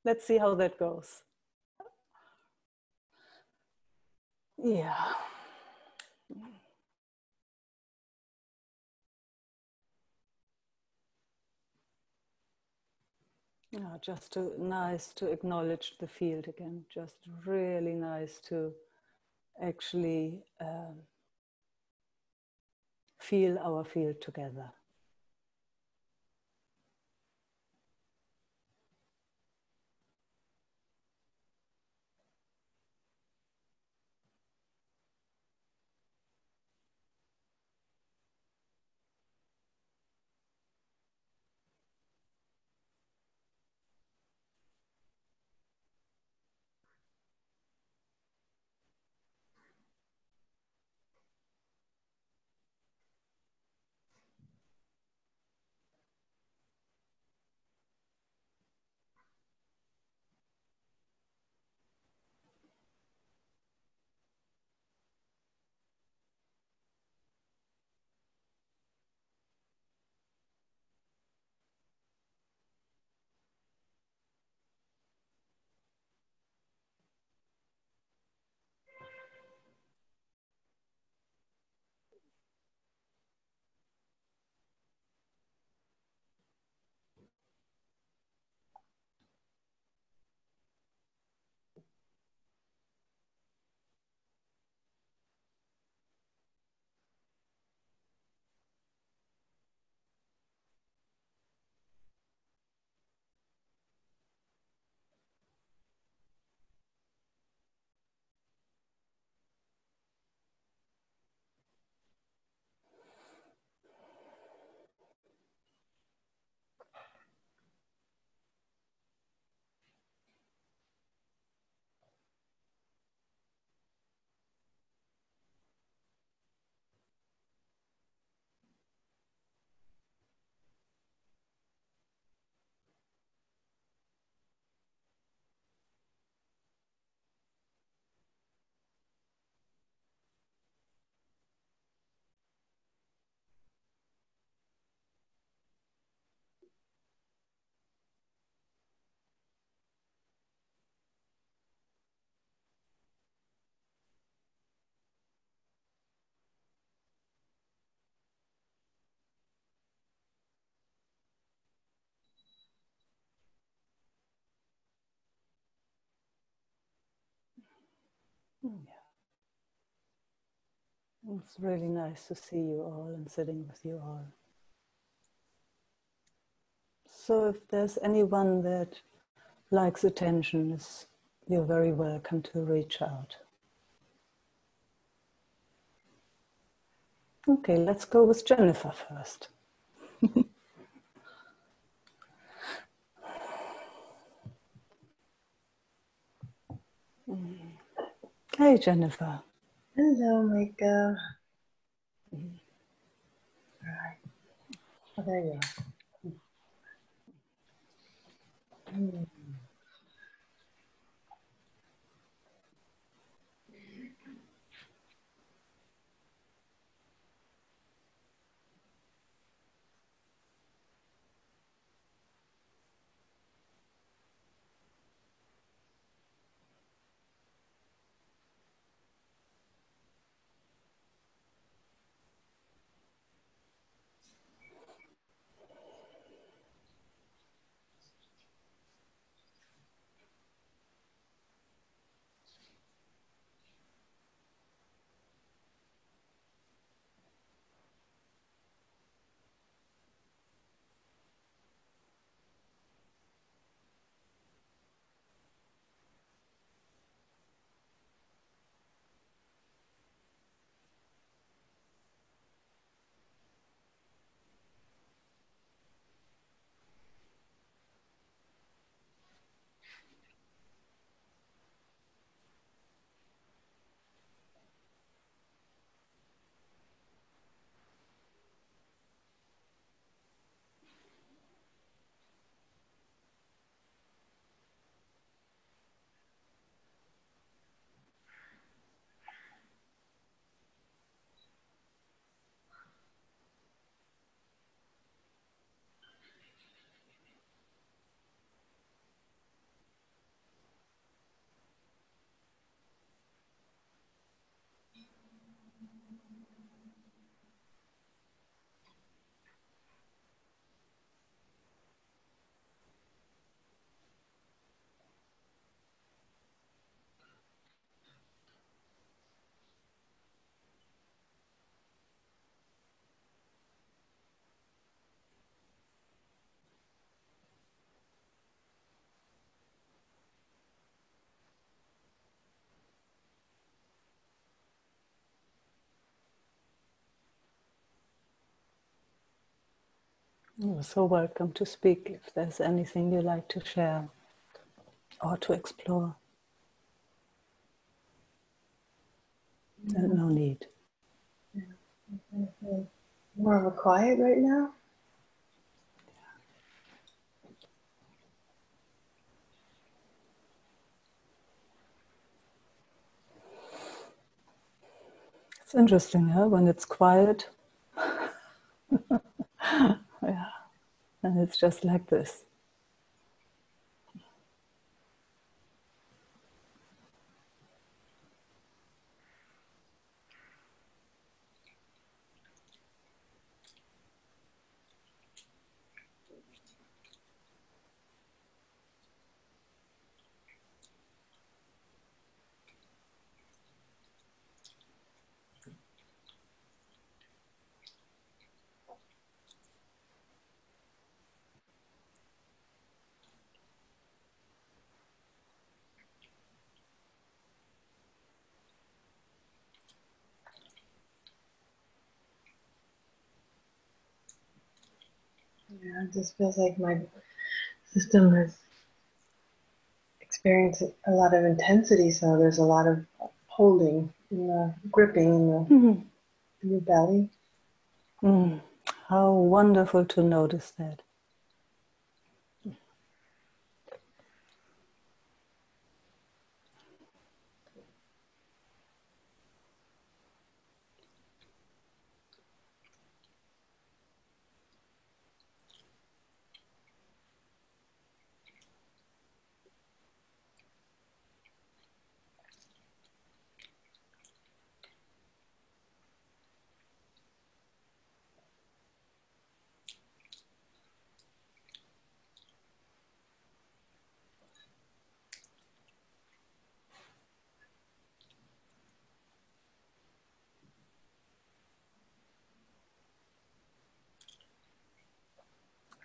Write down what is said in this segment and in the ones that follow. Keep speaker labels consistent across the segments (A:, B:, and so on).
A: Let's see how that goes. Yeah. Yeah, just nice to acknowledge the field again. Just really nice to actually feel our field together. Yeah. It's really nice to see you all and sitting with you all. So if there's anyone that likes attention, you're very welcome to reach out. Okay, let's go with Jennifer first. Hey, Jennifer.
B: Hello, Meike. Right. Oh, there you are.
A: You're so welcome to speak if there's anything you like to share or to explore. And no need.
B: Yeah. I kind of feel more of a quiet right now.
A: It's interesting, huh? When it's quiet, yeah, and it's just like this.
B: Yeah, it just feels like my system has experienced a lot of intensity, so there's a lot of holding, in the gripping in the belly.
A: How wonderful to notice that.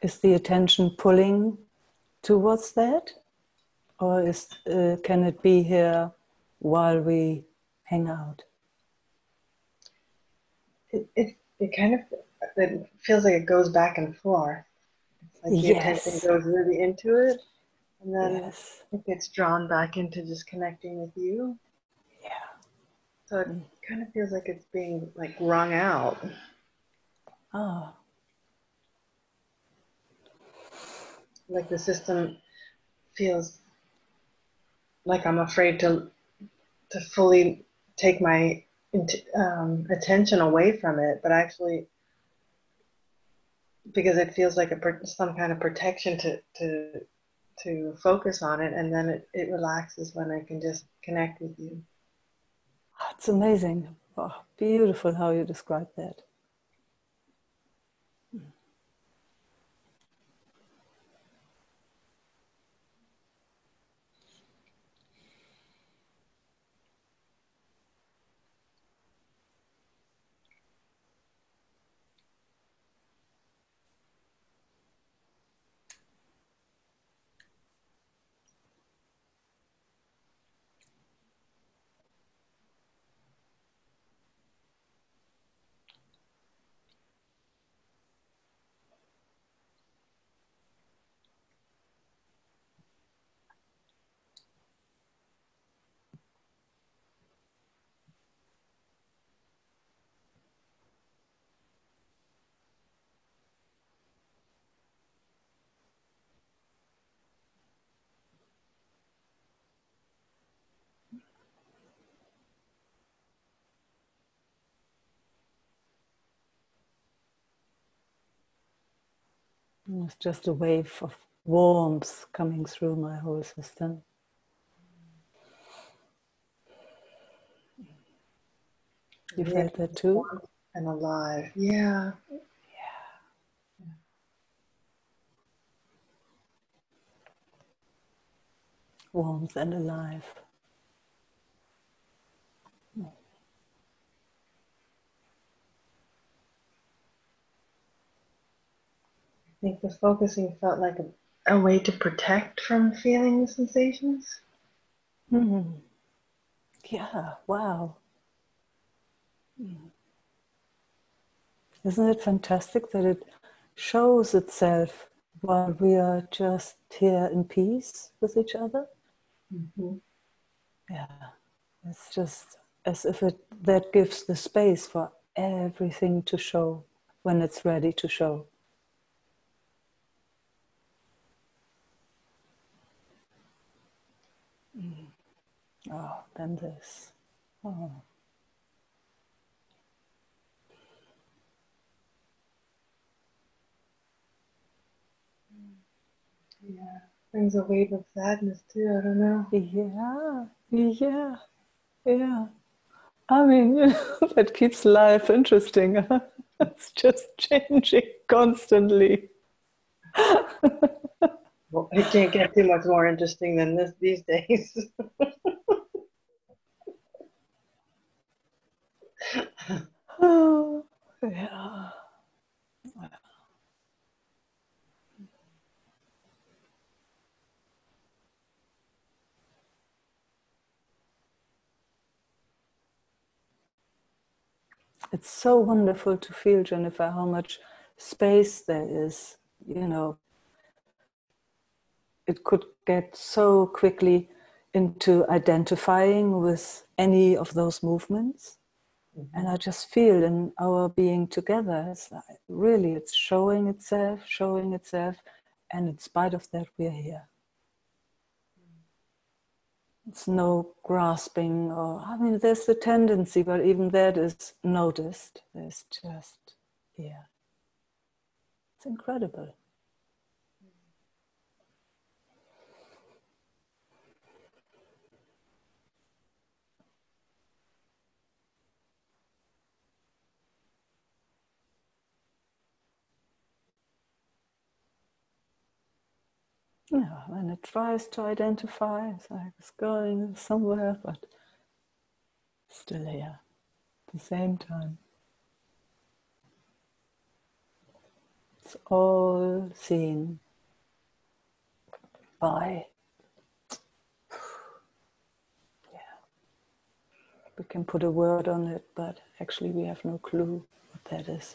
A: Is the attention pulling towards that? Or can it be here while we hang out?
B: It kind of it feels like it goes back and forth. It's like the attention
A: Yes.
B: goes really into it, and then
A: Yes.
B: it gets drawn back into just connecting with you.
A: Yeah.
B: So it kind of feels like it's being like wrung out.
A: Ah.
B: Like the system feels like I'm afraid to fully take my attention away from it, but actually because it feels like some kind of protection to focus on it, and then it relaxes when I can just connect with you.
A: It's amazing. Oh, beautiful how you describe that. It's just a wave of warmth coming through my whole system. You felt that too?
B: And alive. Yeah.
A: Warmth and alive.
B: I think the focusing felt like a way to protect from feeling the sensations.
A: Mm. Yeah, wow. Isn't it fantastic that it shows itself while we are just here in peace with each other.
B: Mm-hmm.
A: Yeah, it's just as if that gives the space for everything to show when it's ready to show. Oh, then this. Oh.
B: Yeah, brings a wave of sadness too. I don't know.
A: Yeah. I mean, that keeps life interesting. It's just changing constantly.
B: Well, it can't get too much more interesting than this these days.
A: Oh, yeah. It's so wonderful to feel, Jennifer, how much space there is. You know, it could get so quickly into identifying with any of those movements. Mm-hmm. And I just feel in our being together, it's like, really, it's showing itself, and in spite of that, we're here. It's no grasping, or, I mean, there's the tendency, but even that is noticed. There's just, yeah. It's incredible. Yeah, when it tries to identify, it's like it's going somewhere, but still here at the same time. It's all seen by, yeah, we can put a word on it, but actually we have no clue what that is.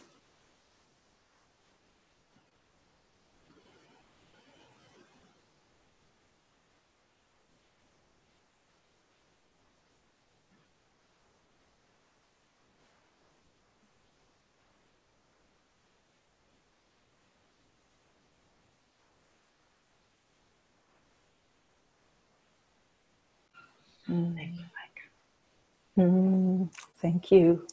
B: Thank you, Meike.
A: Thank you.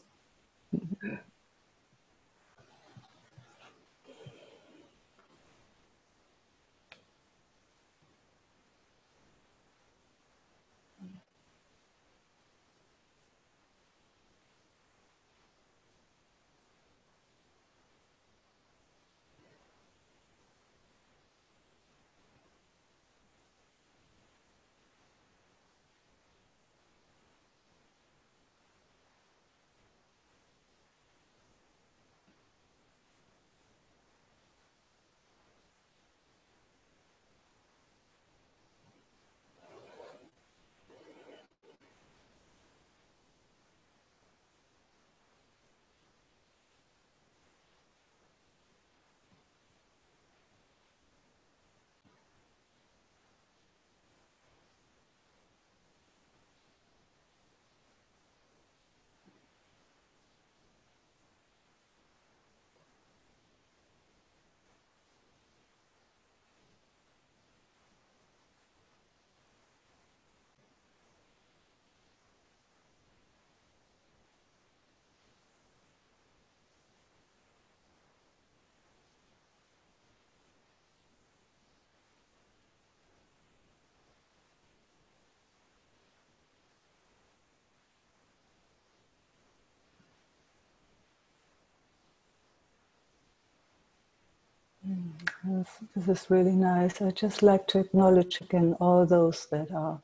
A: This is really nice. I just like to acknowledge again all those that are,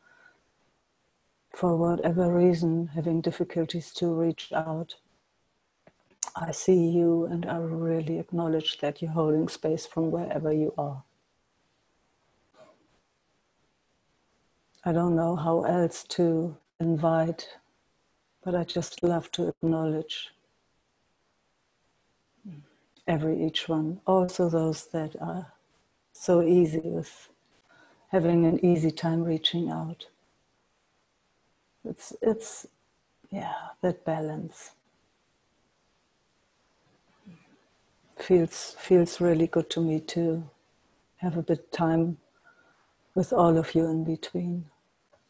A: for whatever reason, having difficulties to reach out. I see you, and I really acknowledge that you're holding space from wherever you are. I don't know how else to invite, but I just love to acknowledge each one, also those that are so easy, with having an easy time reaching out. It's that balance feels really good to me, to have a bit time with all of you in between.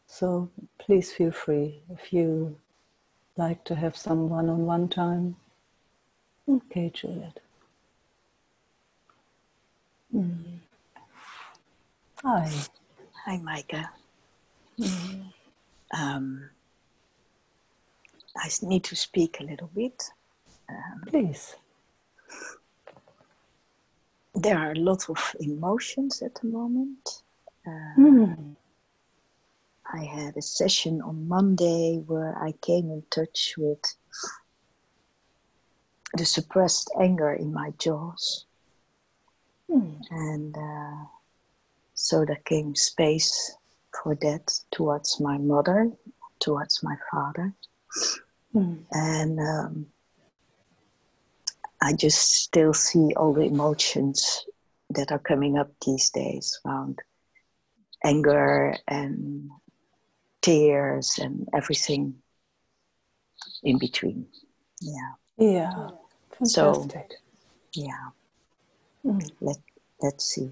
A: So please feel free if you like to have some one-on-one time. Okay, Juliet. Hi.
C: Hi, Meike. I need to speak a little bit.
A: Please.
C: There are a lot of emotions at the moment. I had a session on Monday where I came in touch with the suppressed anger in my jaws. And so there came space for that towards my mother, towards my father. And I just still see all the emotions that are coming up these days around anger and tears and everything in between.
A: Yeah. Fantastic.
C: So, let's see.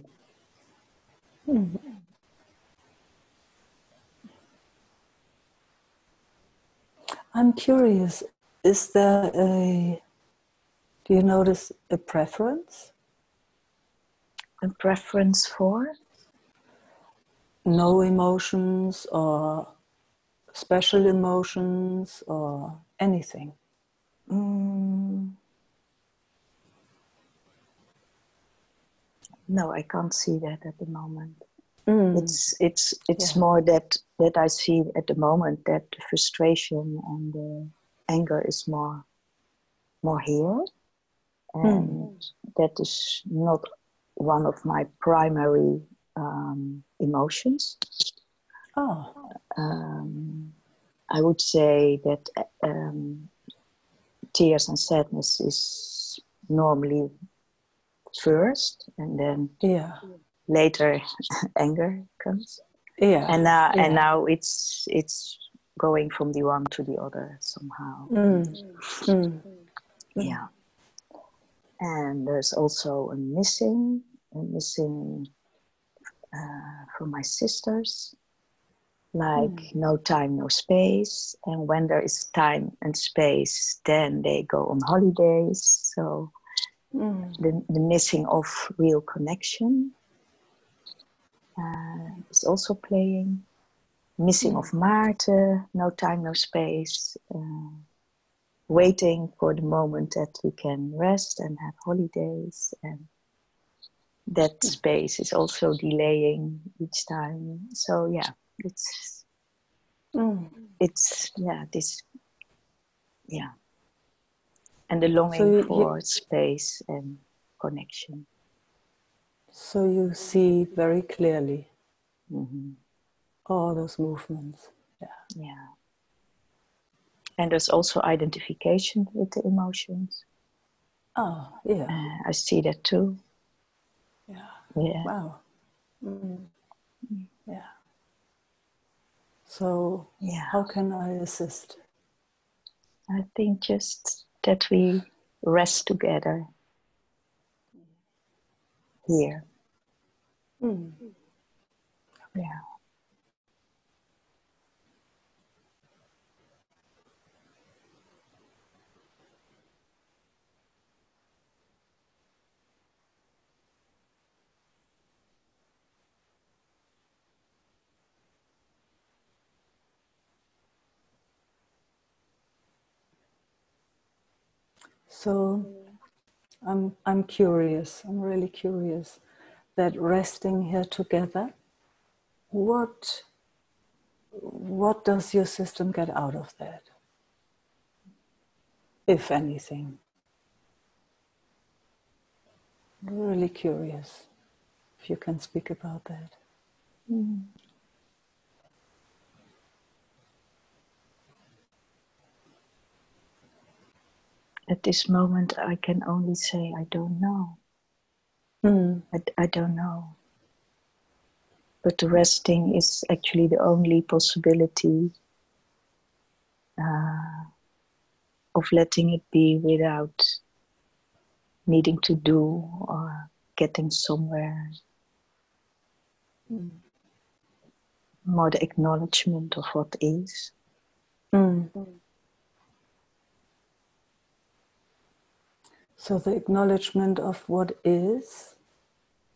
A: I'm curious, do you notice a preference?
C: A preference for?
A: No emotions or special emotions or anything?
C: No, I can't see that at the moment. It's more that I see at the moment that the frustration and the anger is more here, and that is not one of my primary emotions. I would say that tears and sadness is normally first, and then later anger comes. And now it's going from the one to the other somehow. Yeah. And there's also a missing from my sisters, like no time, no space. And when there is time and space, then they go on holidays. So the missing of real connection is also playing. Missing of Maarten, no time, no space. Waiting for the moment that we can rest and have holidays, and that space is also delaying each time. So it's and the longing for space and connection.
A: So you see very clearly all those movements.
C: Yeah. And there's also identification with the emotions.
A: Oh, yeah.
C: I see that too.
A: Yeah.
C: Yeah.
A: Wow. Yeah. So how can I assist?
C: I think just that we rest together here. Yeah.
A: So I'm curious. I'm really curious that resting here together, what does your system get out of that, if anything? I'm really curious if you can speak about that.
C: at this moment I can only say I don't know. I don't know. But the resting is actually the only possibility of letting it be without needing to do or getting somewhere. More the acknowledgement of what is.
A: So the acknowledgement of what is.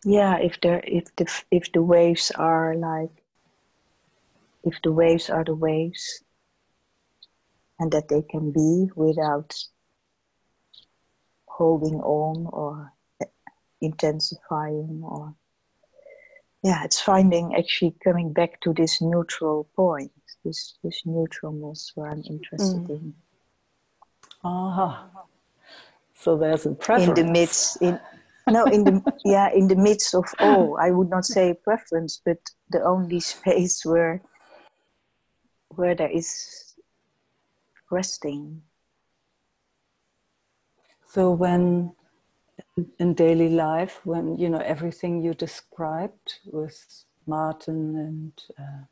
C: Yeah, if the waves are like, if the waves are the waves, and that they can be without holding on or intensifying, or it's finding, actually coming back to this neutral point, this neutralness where I'm interested in.
A: So there's a preference.
C: In the midst, in the midst of all, I would not say preference, but the only space where there is resting.
A: So when in daily life, when everything you described with Martin and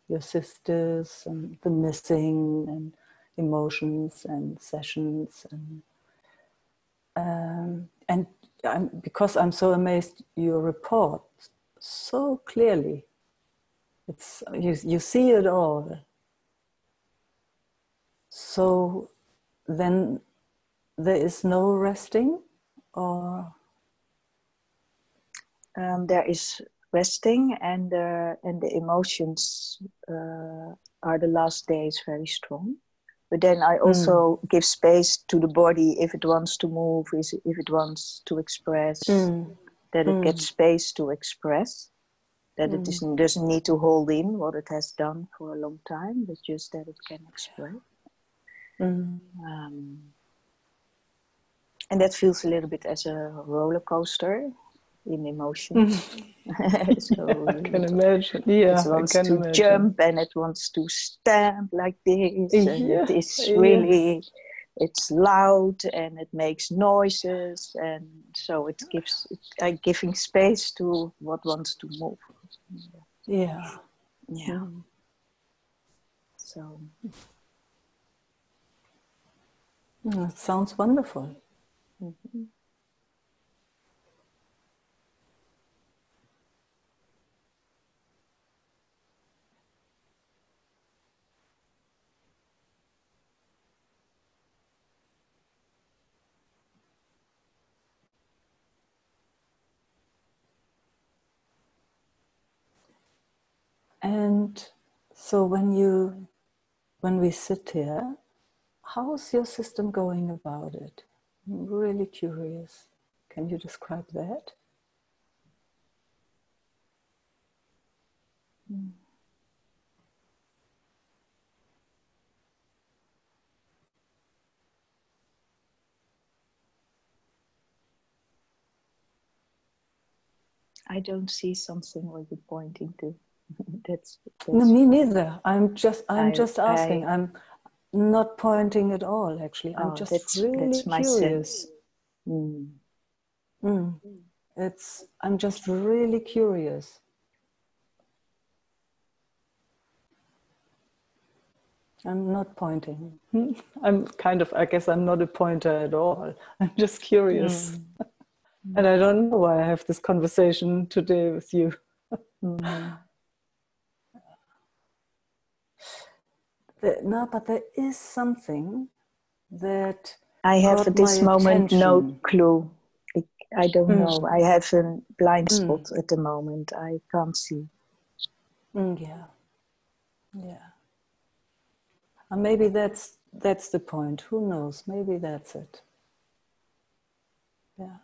A: your sisters and the missing and emotions and sessions and because I'm so amazed, you report so clearly. It's you see it all. So then there is no resting, or
C: there is resting, and the emotions are the last days very strong. But then I also give space to the body if it wants to move, if it wants to express, that it gets space to express, that it doesn't need to hold in what it has done for a long time, but just that it can express. And that feels a little bit as a roller coaster in emotions. So
A: I can imagine. Yeah,
C: it wants
A: I can
C: to
A: imagine.
C: jump and it wants to stamp like this, and it is really, it's loud and it makes noises, and so it gives giving space to what wants to move.
A: Yeah.
C: So
A: it sounds wonderful. And so when we sit here, how's your system going about it? I'm really curious. Can you describe that?
C: I don't see something what you're pointing to. that's
A: No, me neither. I'm just asking. I'm not pointing at all, actually. I'm just really curious. I'm just really curious. I'm not pointing. I guess I'm not a pointer at all. I'm just curious. And I don't know why I have this conversation today with you. No, but there is something that
C: I have at this moment no clue. I don't know. I have a blind spot at the moment. I can't see.
A: Yeah. And maybe that's the point. Who knows? Maybe that's it. Yeah.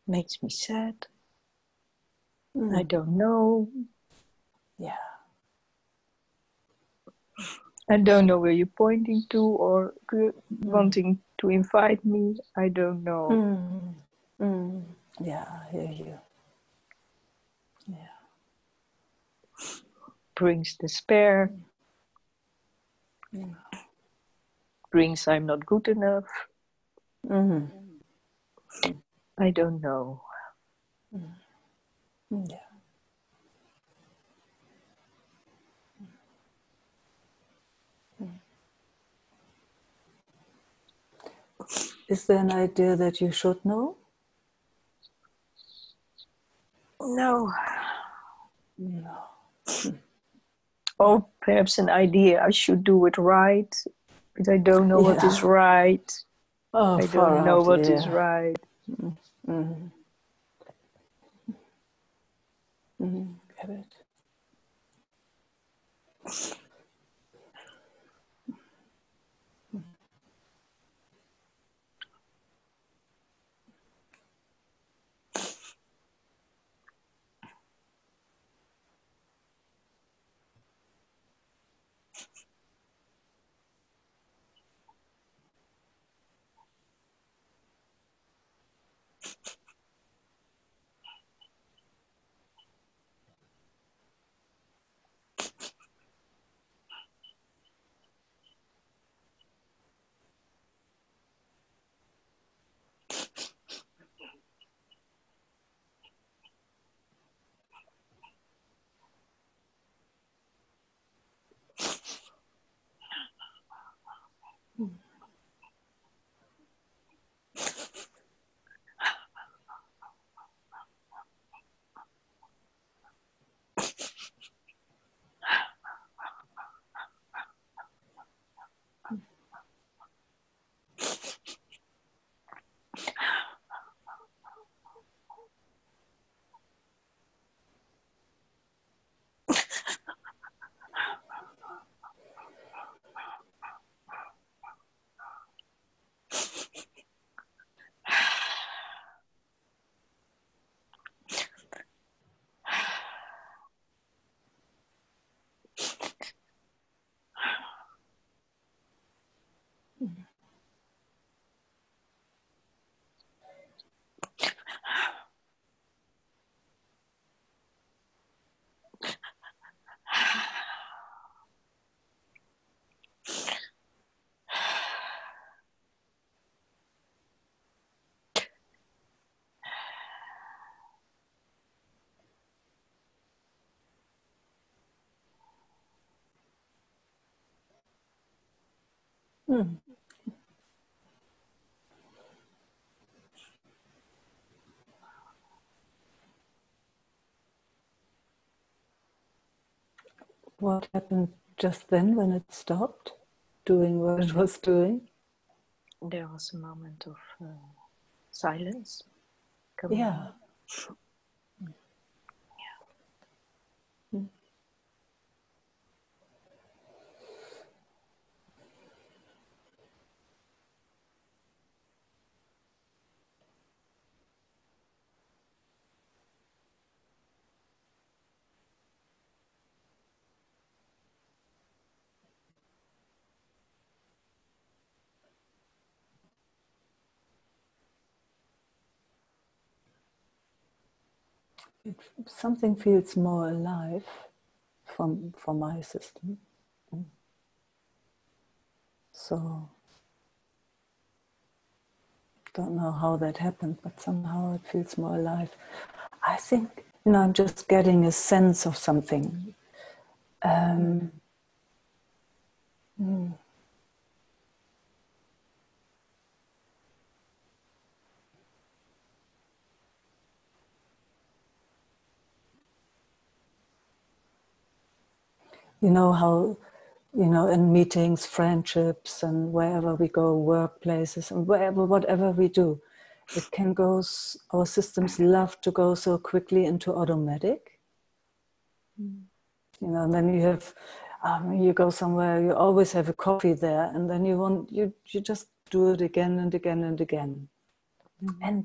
C: Makes me sad. I don't know.
A: Yeah.
C: I don't know where you're pointing to or wanting to invite me. I don't know.
A: Yeah, I hear you.
C: brings despair, brings I'm not good enough. I don't know.
A: Yeah. Is there an idea that you should know?
C: No.
A: No.
C: Or perhaps an idea I should do it right, but I don't know what is right.
A: Oh,
C: I
A: far
C: don't know
A: out,
C: what is right.
A: Get it. What happened just then when it stopped doing what it was doing?
C: There was a moment of silence.
A: Yeah. Something feels more alive from my system. So don't know how that happened, but somehow it feels more alive. I think, I'm just getting a sense of something. You know how, in meetings, friendships, and wherever we go, workplaces, and whatever we do, it can go, our systems love to go so quickly into automatic. And then you have, you go somewhere, you always have a coffee there, and then you just do it again and again and again. And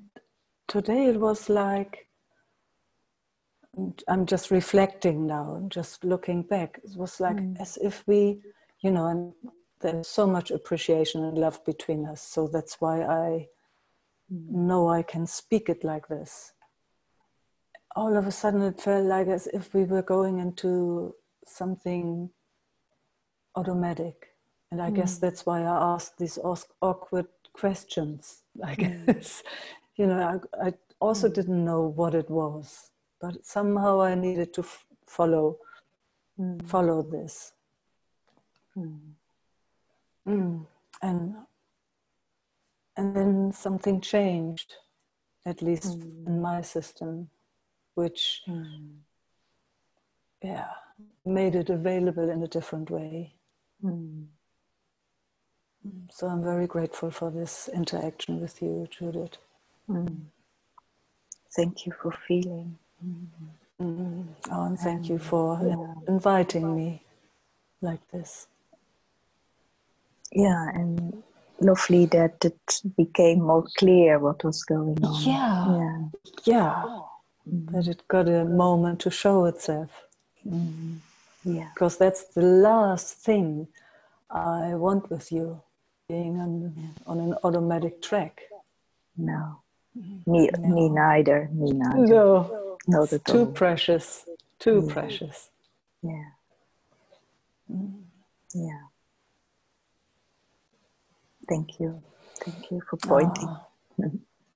A: today it was like, I'm just reflecting now and just looking back. It was like as if we, and there's so much appreciation and love between us. So that's why I know I can speak it like this. All of a sudden it felt like as if we were going into something automatic. And I guess that's why I asked these awkward questions, I guess. You know, I also didn't know what it was, but somehow I needed to follow this. And then something changed, at least in my system, which made it available in a different way. So I'm very grateful for this interaction with you, Judith.
C: Thank you for feeling.
A: Oh, and thank you for inviting me like this.
C: Yeah, and lovely that it became more clear what was going on.
A: Yeah. That it got a moment to show itself. Because that's the last thing I want with you, being on an automatic track.
C: No. Me neither.
A: No,
C: not
A: it's
C: at
A: too
C: all.
A: precious. Too precious.
C: Yeah. Yeah. Thank you. Thank you for pointing.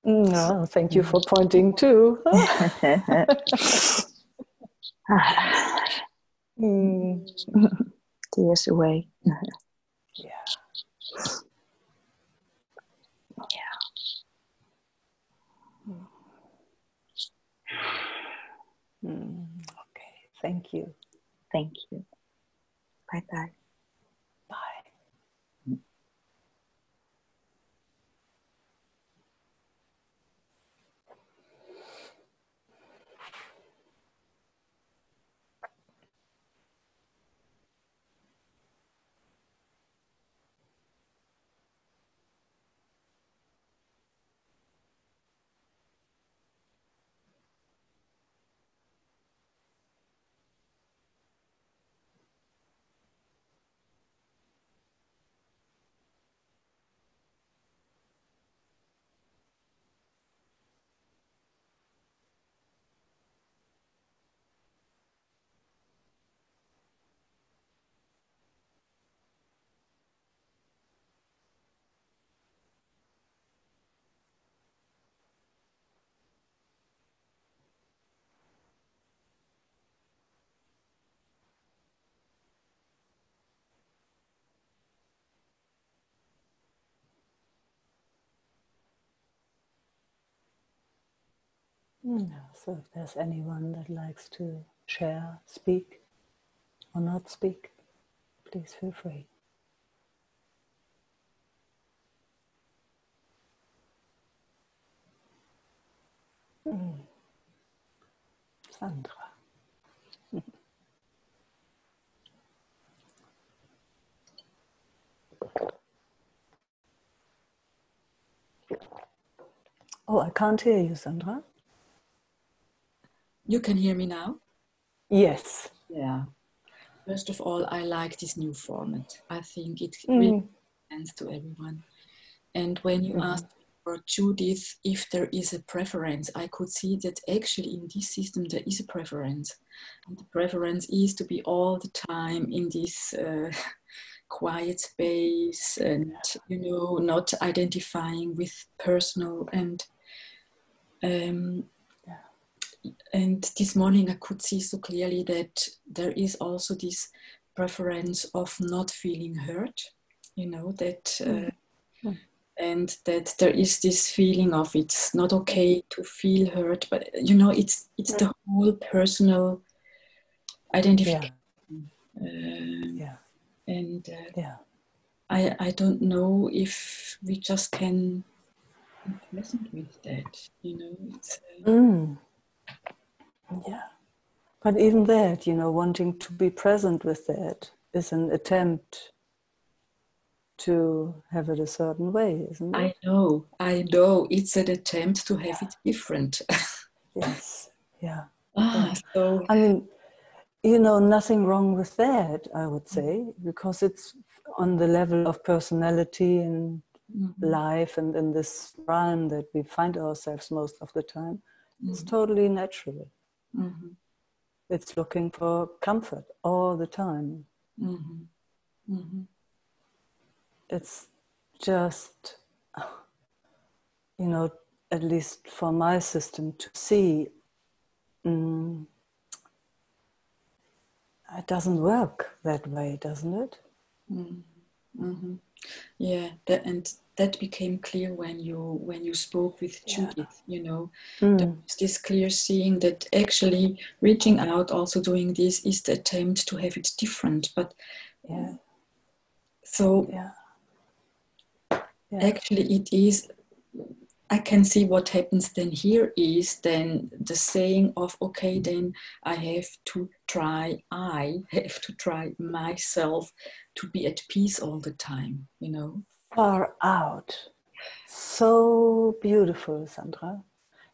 A: No, thank you for pointing too.
C: Tears away.
A: Okay, thank you.
C: Thank you. Bye-bye.
A: Bye. So if there's anyone that likes to share, speak, or not speak, please feel free. Sandra. Oh, I can't hear you, Sandra.
D: You can hear me now?
A: Yes.
D: Yeah. First of all, I like this new format. I think it really makes sense to everyone. And when you asked for Judith if there is a preference, I could see that actually in this system there is a preference. And the preference is to be all the time in this quiet space and, you know, not identifying with personal and this morning I could see so clearly that there is also this preference of not feeling hurt, you know, that and that there is this feeling of it's not okay to feel hurt, but you know, it's the whole personal identification. I don't know if we just can be present with that, you know. It's
A: But even that, you know, wanting to be present with that is an attempt to have it a certain way, isn't it?
D: I know. It's an attempt to have it different.
A: Yes,
D: So
A: I mean, you know, nothing wrong with that, I would say, because it's on the level of personality and life and in this realm that we find ourselves most of the time. It's totally natural. It's looking for comfort all the time. It's just, at least for my system, to see it doesn't work that way, doesn't it?
D: Yeah, that became clear when you spoke with Judith. There was this clear seeing that actually reaching out, also doing this, is the attempt to have it different. But actually it is. I can see what happens then here is then the saying of, okay, then I have to try myself to be at peace all the time,
A: Far out. So beautiful, Sandra,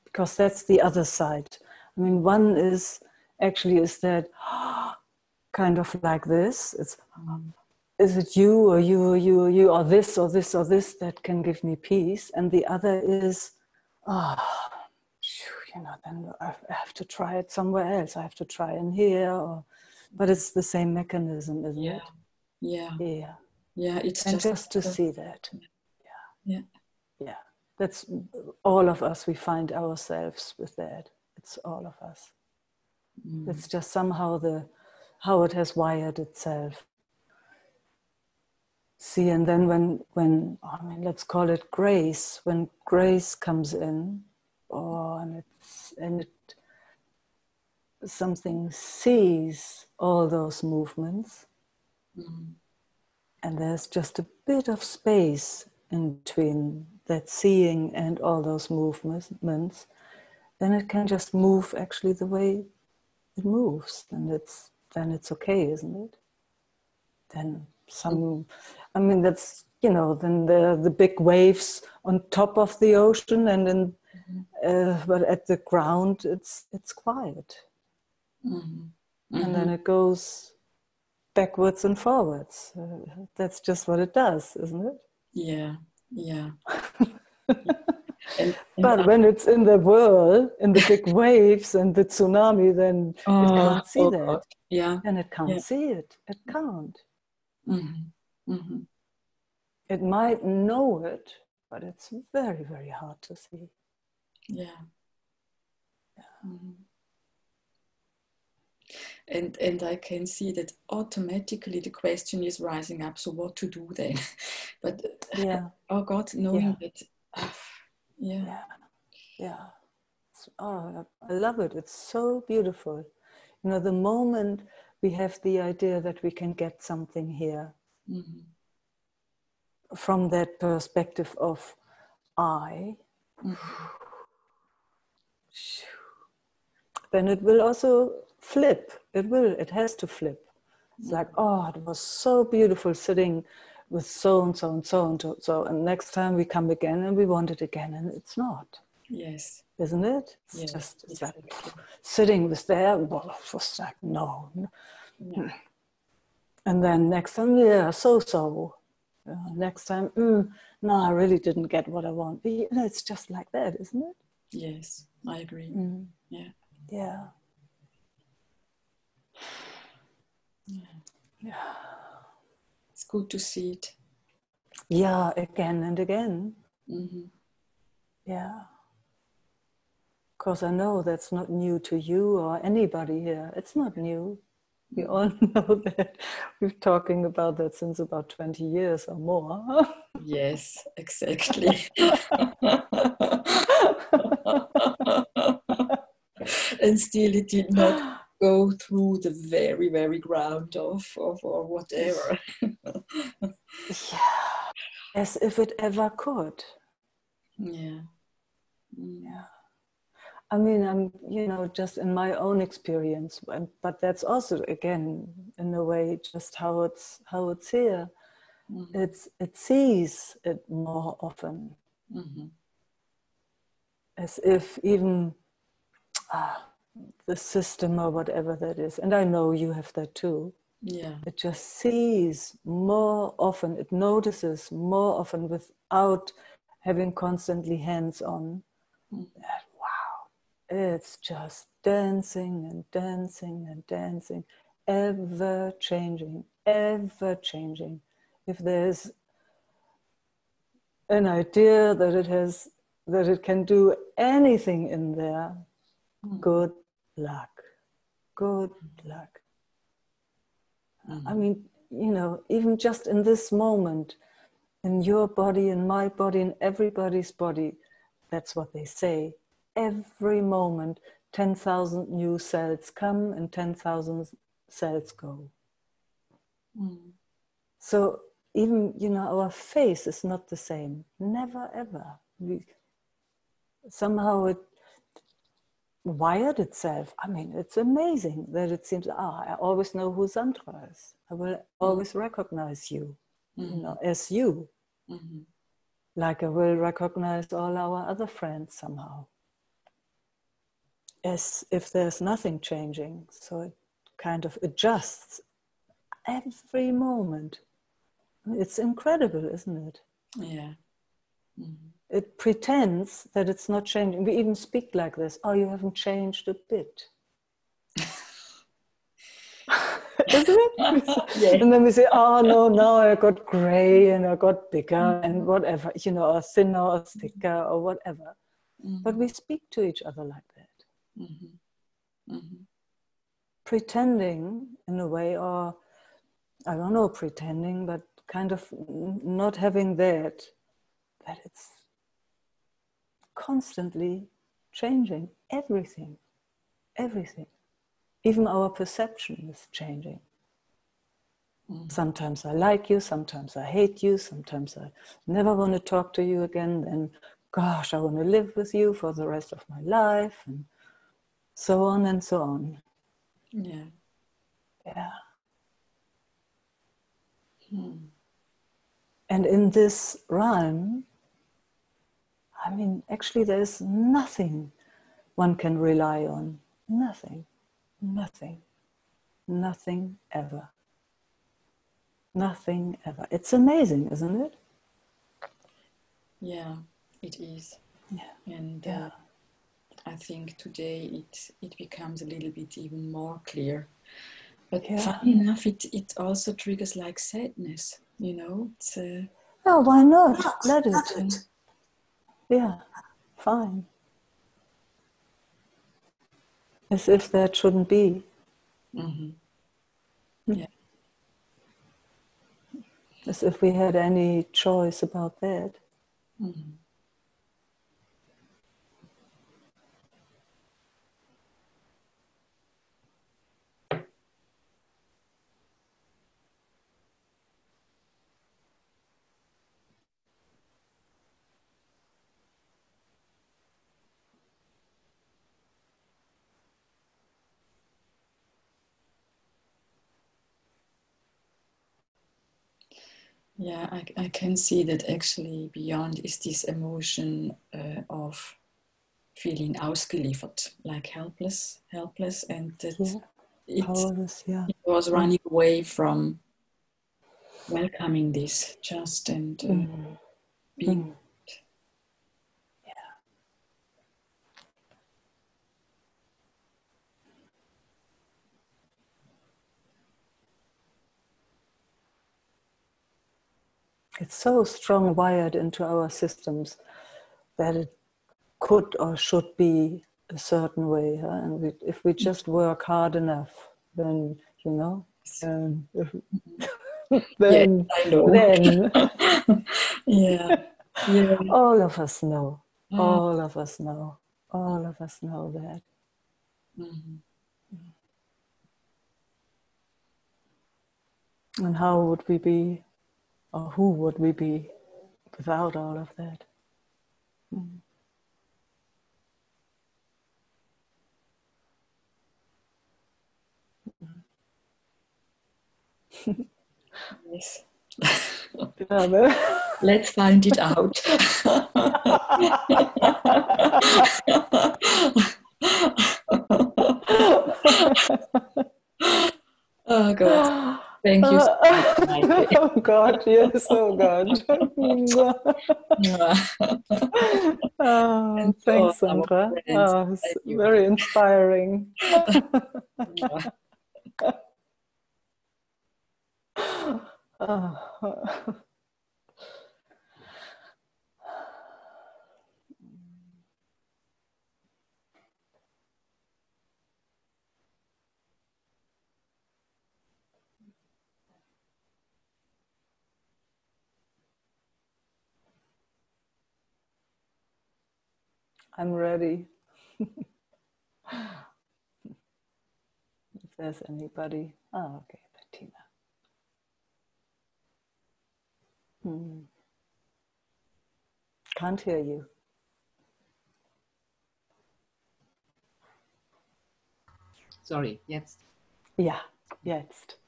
A: because that's the other side. I mean, one is that kind of like this. It's, is it you or you or you or you or this or this or this that can give me peace? And the other is, then I have to try it somewhere else. I have to try in here. But it's the same mechanism, isn't it?
D: Yeah. It's
A: just to see that.
D: Yeah.
A: That's all of us. We find ourselves with that. It's all of us. It's just somehow how it has wired itself. See, and then when let's call it grace. When grace comes in, something sees all those movements, and there's just a bit of space in between that seeing and all those movements, then it can just move actually the way it moves, and then it's okay, isn't it? Then that's then the big waves on top of the ocean, and then but at the ground it's quiet, and then it goes backwards and forwards. That's just what it does, isn't it?
D: Yeah.
A: But when it's in the whirl, in the big waves and the tsunami, then it can't see that.
D: God. Yeah.
A: And it can't see it. It can't. It might know it, but it's very, very hard to see.
D: Yeah. And I can see that automatically the question is rising up. So what to do then? But oh God, knowing that.
A: I love it. It's so beautiful. The moment we have the idea that we can get something here from that perspective of I, then it will also flip. It has to flip. It's like, it was so beautiful sitting with so and so and so and so, and next time we come again and we want it again, and it's not.
D: Yes.
A: Isn't it? It's like sitting with there, well, it was like, no. Yeah. And then next time, so. Next time, no, I really didn't get what I want. It's just like that, isn't it?
D: Yes, I agree.
A: Yeah.
D: It's good to see it.
A: Yeah, again and again. Yeah. Because I know that's not new to you or anybody here. It's not new. We all know that. We're talking about that since about 20 years or more.
D: Yes, exactly. And still it did not go through the very, very ground of or whatever.
A: As if it ever could.
D: Yeah.
A: I mean, I'm, just in my own experience, but that's also, again, in a way, just how it's here. It sees it more often, as if even the system or whatever that is, and I know you have that too.
D: Yeah.
A: It just sees more often. It notices more often without having constantly hands on. That, wow. it's just dancing and dancing and dancing, ever changing, ever changing. If there's an idea that it can do anything in there, good luck. Good luck. I mean, even just in this moment, in your body, in my body, in everybody's body, that's what they say. Every moment, 10,000 new cells come and 10,000 cells go. So even, our face is not the same. Never, ever. Somehow it wired itself. I mean, it's amazing that it seems, I always know who Sandra is. I will always recognize you, as you. Like I will recognize all our other friends somehow. As if there's nothing changing. So it kind of adjusts every moment. It's incredible, isn't it?
D: Yeah.
A: It pretends that it's not changing. We even speak like this. Oh, you haven't changed a bit. Isn't it?
D: Yeah.
A: And then we say, oh no, now I got gray and I got bigger and whatever, or thinner or thicker or whatever. But we speak to each other like that. Pretending in a way, or I don't know, pretending, but kind of not having that it's constantly changing everything. Even our perception is changing. Sometimes I like you, sometimes I hate you, sometimes I never want to talk to you again, and gosh, I want to live with you for the rest of my life, and so on and so on.
D: Yeah.
A: And in this realm, I mean, actually there's nothing one can rely on. Nothing ever. Nothing ever. It's amazing, isn't it?
D: Yeah, it is.
A: Yeah.
D: And I think today it becomes a little bit even more clear. But funny enough, it also triggers like sadness, It's,
A: oh, why not? Let it. Yeah, fine. As if that shouldn't be.
D: Yeah.
A: As if we had any choice about that.
D: Yeah, I can see that actually beyond is this emotion of feeling ausgeliefert, like helpless, and that
A: Powerless,
D: it was running away from welcoming this just and being.
A: It's so strong wired into our systems that it could or should be a certain way. And if we just work hard enough, then, then
D: Yes, I know.
A: then
D: Yeah.
A: all of us know. All of us know. All of us know that. And how would we be, or who would we be without all of that?
D: Yes.
A: Let's
D: find it out. Oh God. Thank you so much, Meike.
A: Oh God, yes, oh God. Oh, thanks, Sandra. Oh, it's very inspiring. Oh. I'm ready. If there's anybody. Oh, okay, Bettina. Can't hear you.
E: Sorry, jetzt.
A: Ja, jetzt.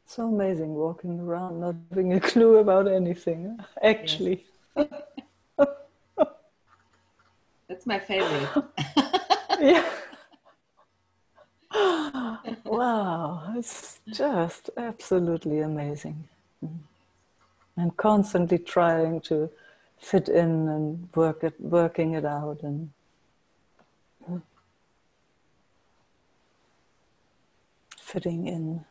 A: So amazing walking around not having a clue about anything, actually.
E: Yes. That's my favorite.
A: Yeah. Wow, it's just absolutely amazing. And constantly trying to fit in and working it out and fitting in.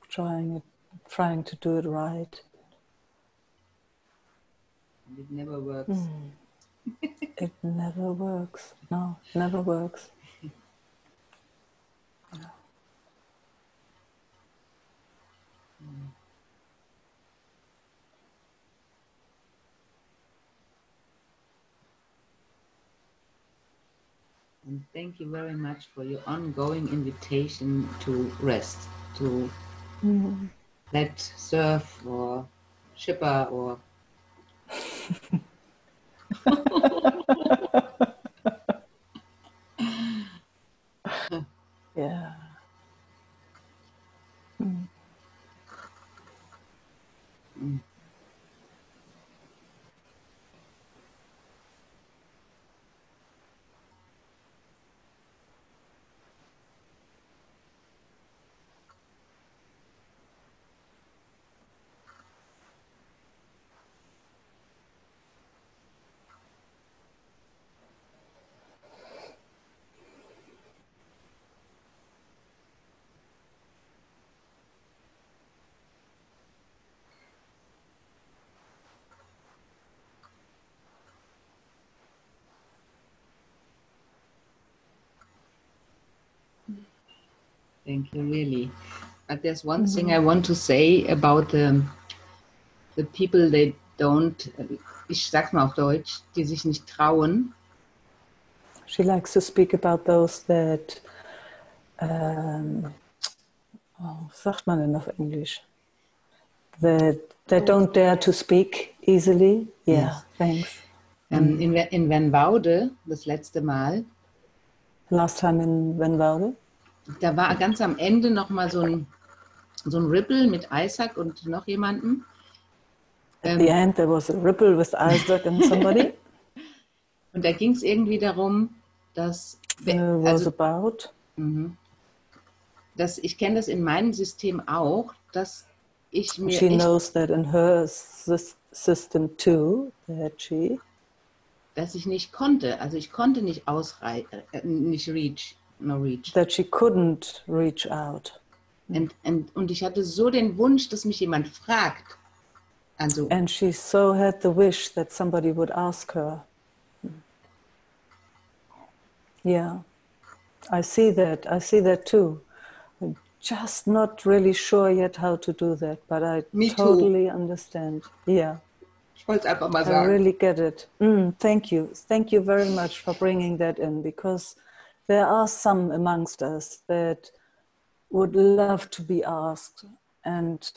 A: Trying to do it right.
E: And it never works.
A: It never works. No, never works.
E: And thank you very much for your ongoing invitation to rest, to let surf or shipper or
A: Yeah.
E: thank you really. But there's one thing I want to say about the people they don't, ich sag's mal auf Deutsch, die sich nicht trauen.
A: She likes to speak about those that, sagt man denn auf Englisch? That don't dare to speak easily. Yeah,
E: Yes.
A: thanks.
E: In Venwoude, das letzte Mal,
A: Last time in Venwoude.
E: da war ganz am Ende nochmal so ein Ripple mit Isaac und noch jemandem.
A: At the end there was a ripple with Isaac and somebody.
E: Und da ging es irgendwie darum, dass, dass ich kenne das in meinem System auch, dass ich mir
A: she knows that in her system too,
E: dass ich nicht konnte, also ich konnte nicht nicht reach.
A: That she couldn't reach out.
E: Und ich hatte so den Wunsch, dass mich jemand fragt. Also,
A: and she so had the wish that somebody would ask her. Yeah, I see that too. I'm just not really sure yet how to do that, but I totally understand. Yeah.
E: Ich wollte es einfach mal
A: I
E: sagen.
A: really get it. Thank you. Thank you very much for bringing that in, because there are some amongst us that would love to be asked. And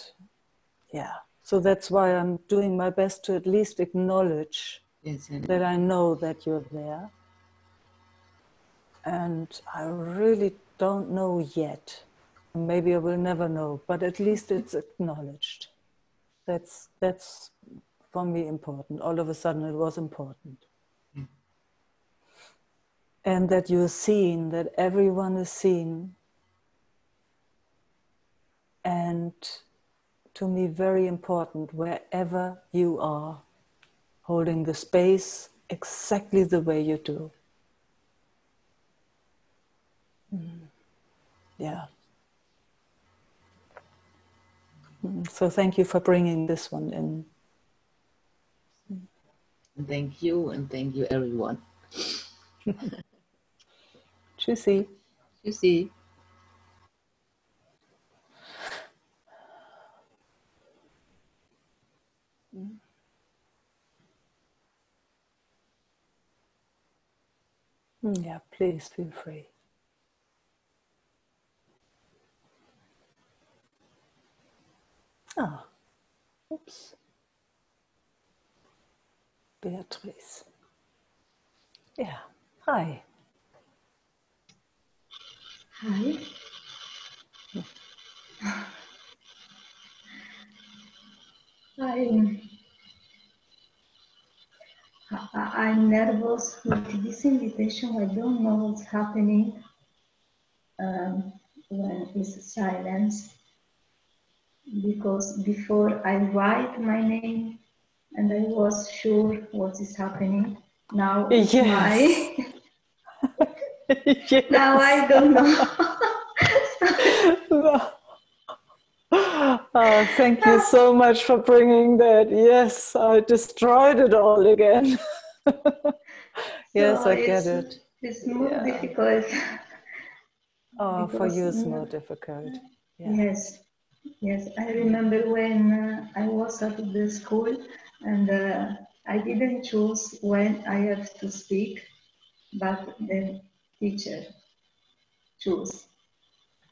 A: yeah, so that's why I'm doing my best to at least acknowledge that I know that you're there. And I really don't know yet. Maybe I will never know, but at least it's acknowledged. That's for me important. All of a sudden it was important. And that you're seen, that everyone is seen. And to me, very important, wherever you are, holding the space exactly the way you do. Yeah. So thank you for bringing this one in.
E: Thank you, and thank you, everyone.
A: Tschüssi.
E: Tschüssi.
A: Yeah, please feel free. Ah, oops. Beatrice. Yeah, hi.
F: Hi. I'm nervous with this invitation. I don't know what's happening when it's silence, because before I write my name and I was sure what is happening. Now it's
A: Yes. Yes.
F: Now I don't know.
A: Thank you so much for bringing that. Yes, I destroyed it all again. Yes,
F: So
A: I get it.
F: It's more difficult.
A: Oh,
F: because,
A: for you it's more difficult.
F: Yeah. Yes. I remember when I was at the school and I didn't choose when I have to speak, but the teacher chose.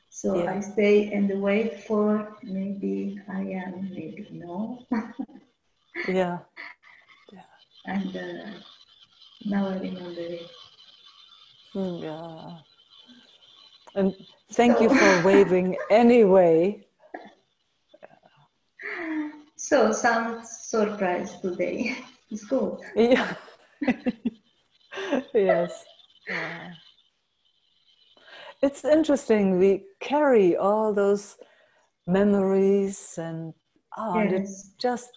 F: So I stay and wait for maybe I am, maybe no.
A: Yeah.
F: And now I remember it.
A: Yeah. And thank you for waving anyway.
F: So some surprise today. It's good.
A: Yeah. Yes. It's interesting. We carry all those memories and it just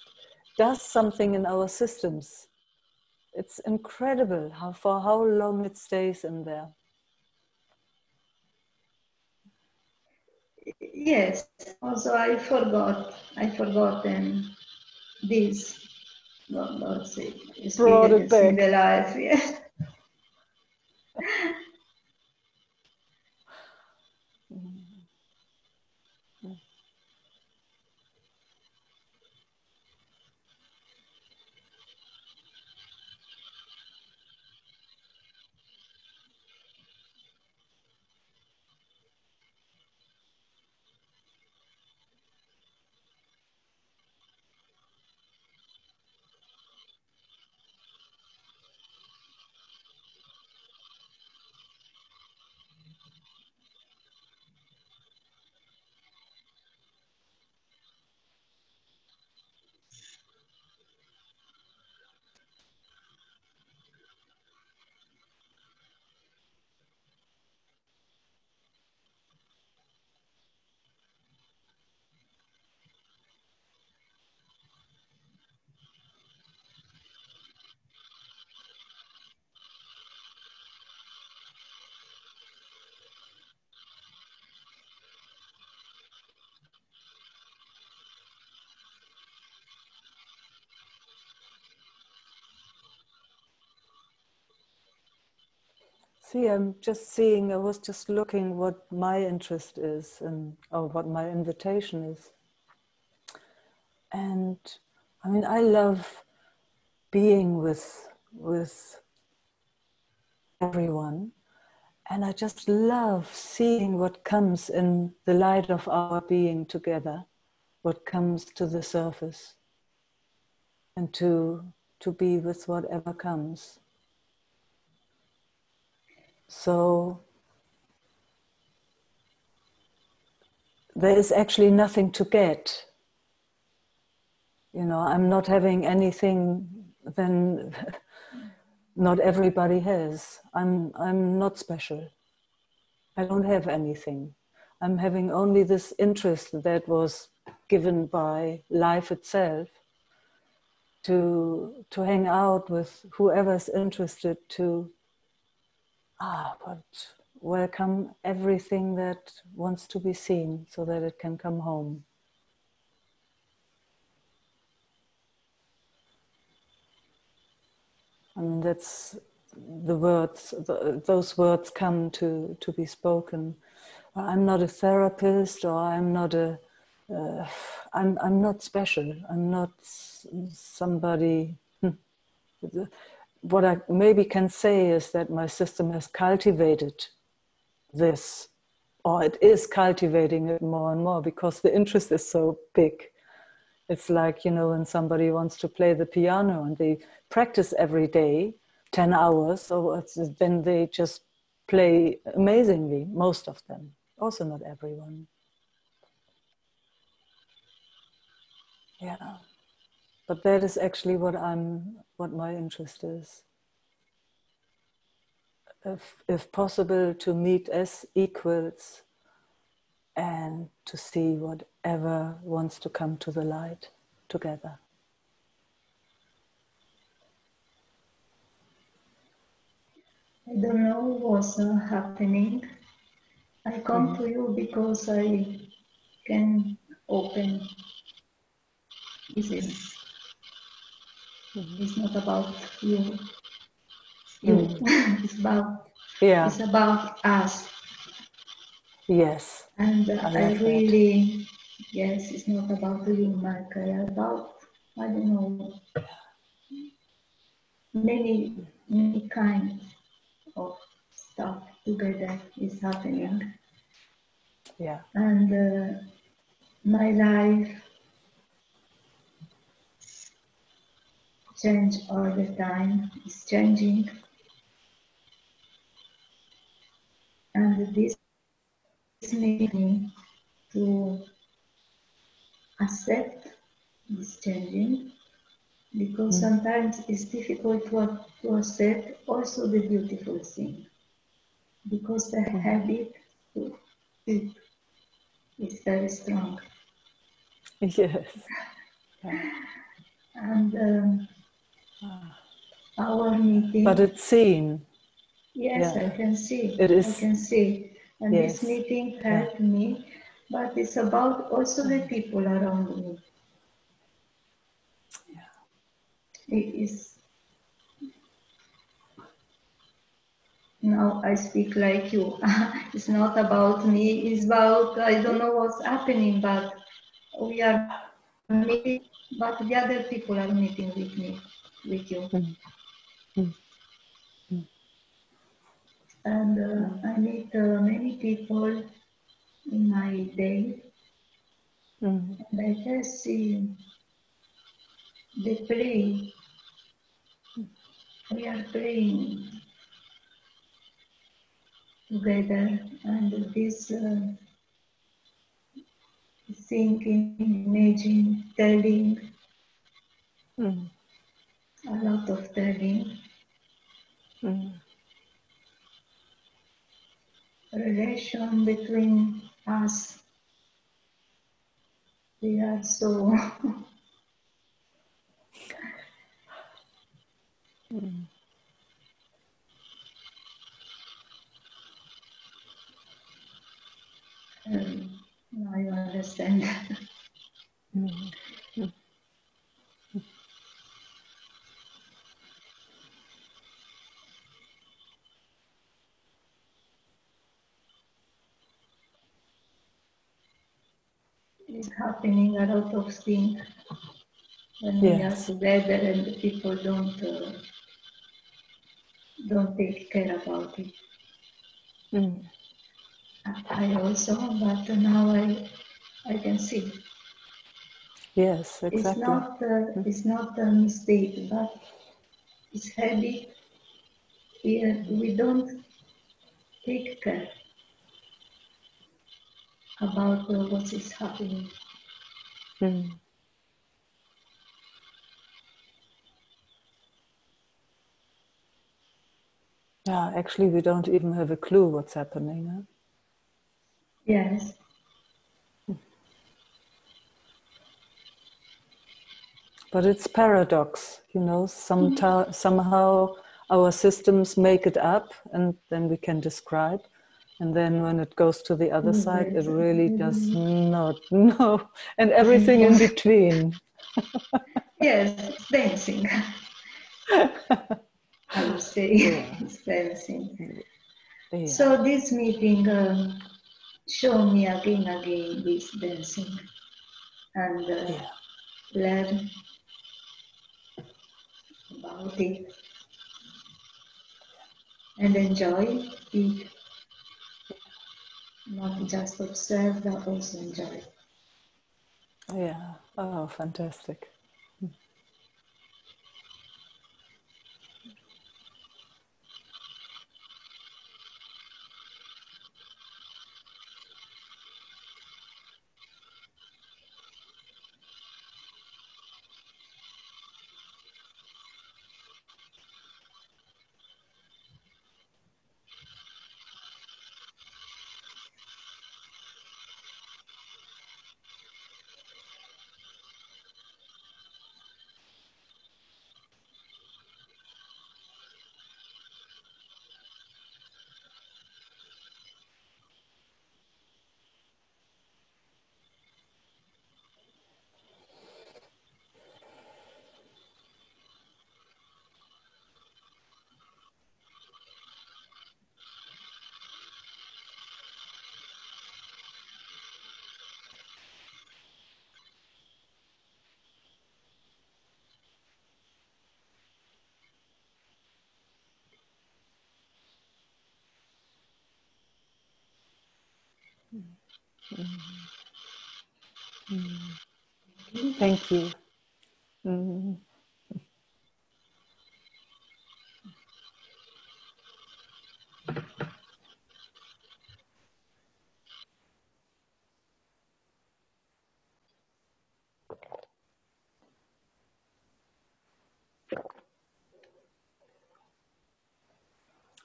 A: does something in our systems. It's incredible for how long it stays in there.
F: Yes. Also, I forgot. This. Not
A: Brought it
F: experience
A: back.
F: in the life. Yes.
A: See, I was just looking what my interest is or what my invitation is. And I mean, I love being with everyone. And I just love seeing what comes in the light of our being together, what comes to the surface, and to be with whatever comes. So there is actually nothing to get. You know, I'm not having anything then not everybody has. I'm not special. I don't have anything. I'm having only this interest that was given by life itself to hang out with whoever's interested to but welcome everything that wants to be seen so that it can come home. And that's the words, those words come to be spoken. I'm not a therapist, or I'm not I'm not special. I'm not somebody. What I maybe can say is that my system has cultivated this, or it is cultivating it more and more because the interest is so big. It's like, you know, when somebody wants to play the piano and they practice every day, 10 hours, so then they just play amazingly, most of them. Also not everyone. Yeah. But that is actually what my interest is. If possible, to meet as equals and to see whatever wants to come to the light together.
F: I don't know what's happening. I come to you because I can open. This is it's not about you. It's about us.
A: Yes.
F: And
A: I
F: really, yes, it's not about you, Meike. About, I don't know, many kinds of stuff together is happening.
A: Yeah.
F: And my life change all the time. It's changing. And this makes me to accept this changing, because sometimes it's difficult to accept also the beautiful thing, because the habit to it is very strong.
A: Yes. Yeah.
F: And our meeting.
A: But it's seen.
F: Yes,
A: Yeah.
F: I can see.
A: It is.
F: I can see. And
A: yes.
F: This meeting helped me, but it's about also the people around me. Yeah. It is. Now I speak like you. It's not about me. It's about, I don't know what's happening, but we are meeting, but the other people are meeting with me, with you. And I meet many people in my day, and I just see they play. We are playing together, and this thinking, imaging, telling, a lot of telling. Relation between us, we are so now you understand. It's happening a lot of things. when we are together and the people don't take care about it. I also, but now I can see.
A: Yes, exactly.
F: It's not a mistake, but it's habit. We don't take care about what is happening.
A: Yeah, actually, we don't even have a clue what's happening. Huh?
F: Yes.
A: But it's paradox, you know, somehow our systems make it up and then we can describe. And then when it goes to the other side, it really does not. No. And everything in between.
F: Yes, it's dancing. I would say it's dancing.
A: Yeah.
F: So this meeting showed me again this dancing and learn about it and enjoy it. Not just observe, but also enjoy.
A: Yeah. Oh, fantastic. Thank you.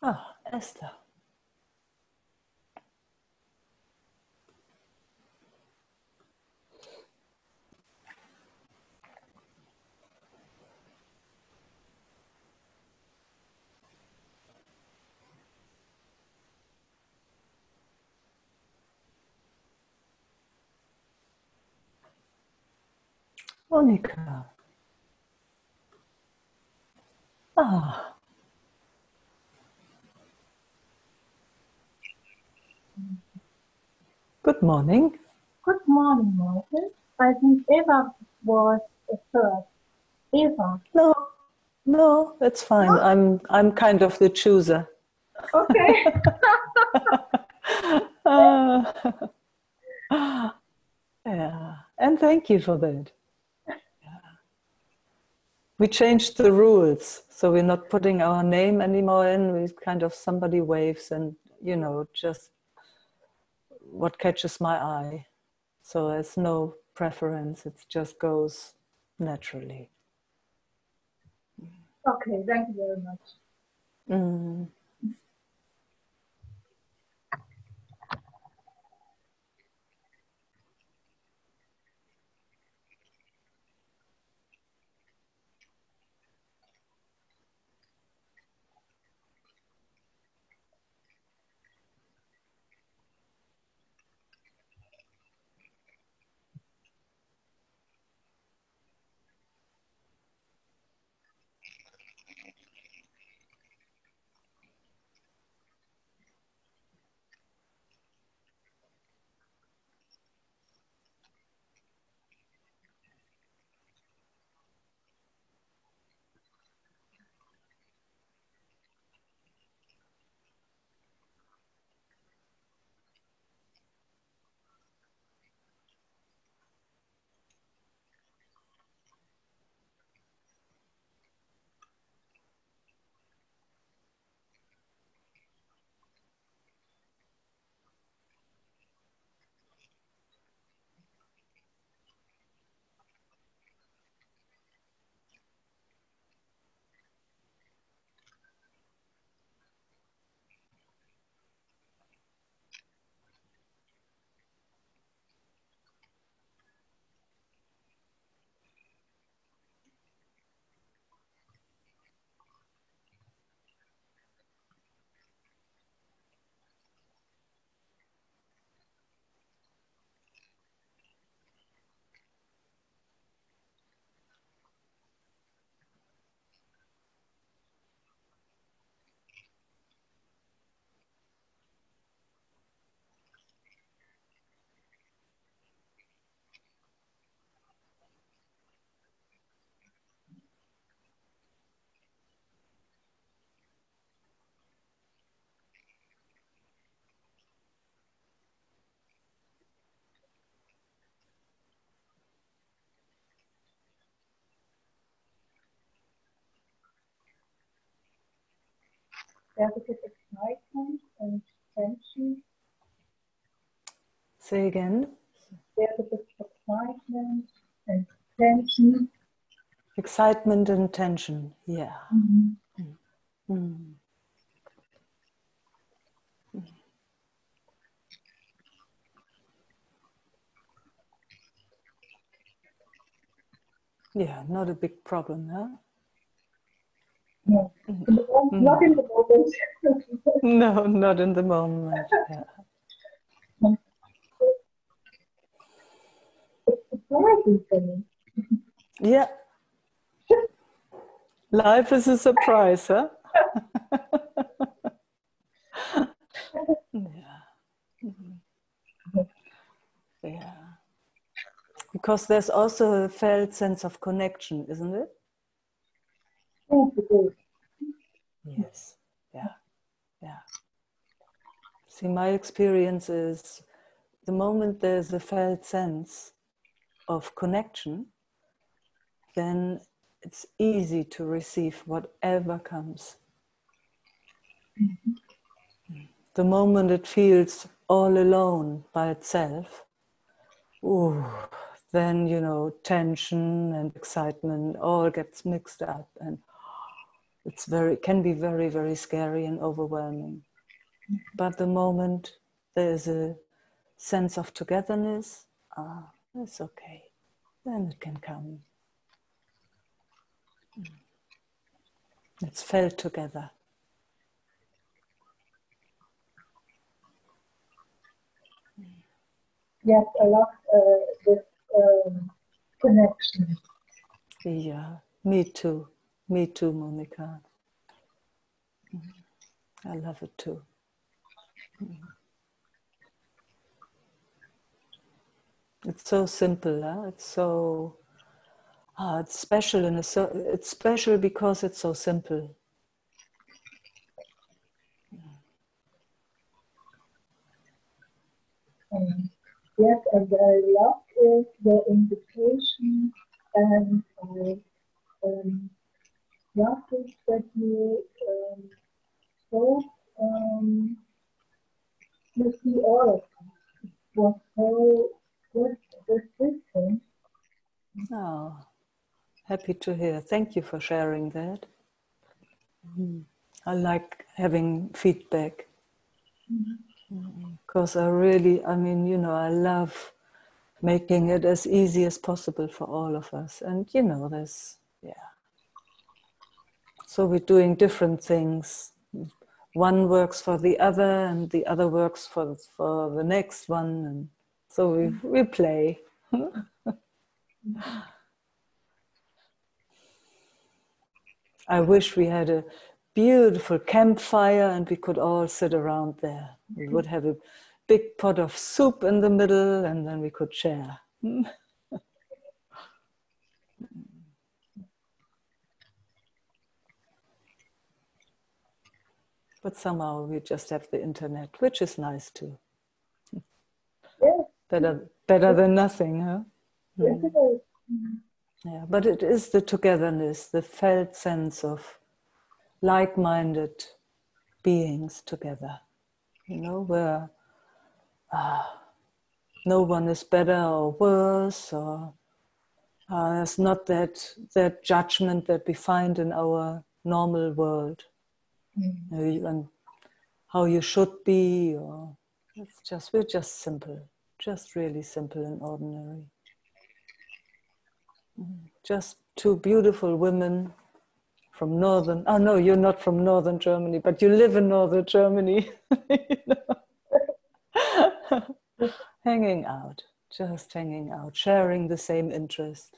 A: Ah, Esther. Monica. Ah. Good morning.
G: Good morning, Michael. I think Eva was first. Eva.
A: No, it's fine. I'm kind of the chooser.
G: Okay.
A: Yeah, and thank you for that. We changed the rules, so we're not putting our name anymore in. We kind of somebody waves and, you know, just what catches my eye. So there's no preference. It just goes naturally.
G: Okay, thank you very much. There's a bit of excitement and tension.
A: Say again.
G: There's a bit of excitement and tension.
A: Excitement and tension, yeah. Yeah, not a big problem, huh?
G: No, not in the moment.
A: No, not in the moment. Yeah.
G: It's surprising for me.
A: Yeah. Life is a surprise, huh? Yeah. Yeah. Because there's also a felt sense of connection, isn't it?
G: Yes, it is.
A: Yes. Yeah. Yeah. See, my experience is the moment there's a felt sense of connection, then it's easy to receive whatever comes. The moment it feels all alone by itself, ooh, then, you know, tension and excitement all gets mixed up, and can be very, very scary and overwhelming. But the moment there's a sense of togetherness, it's okay. Then it can come. It's felt together.
G: Yes, I love this connection.
A: Yeah, me too. Me too, Monica. I love it too. It's so simple, huh? It's so it's special it's special because it's so simple.
G: Yes, and I love the invitation, and I love it that you spoke with the all of us. It was so good, this system.
A: Oh, happy to hear. Thank you for sharing that. I like having feedback. Because I mean, you know, I love making it as easy as possible for all of us. And, you know, so we're doing different things. One works for the other, and the other works for the next one. And so we play. I wish we had a beautiful campfire and we could all sit around there. We would have a big pot of soup in the middle, and then we could share. But somehow we just have the internet, which is nice too.
G: Yes.
A: Better than nothing, huh?
G: Yes, it is.
A: Yeah, but it is the togetherness, the felt sense of like-minded beings together, you know, where no one is better or worse, or there's not that judgment that we find in our normal world. And how you should be, or we're just simple, just really simple and ordinary. Just two beautiful women from no, you're not from northern Germany, but you live in northern Germany. Hanging out, just hanging out, sharing the same interest.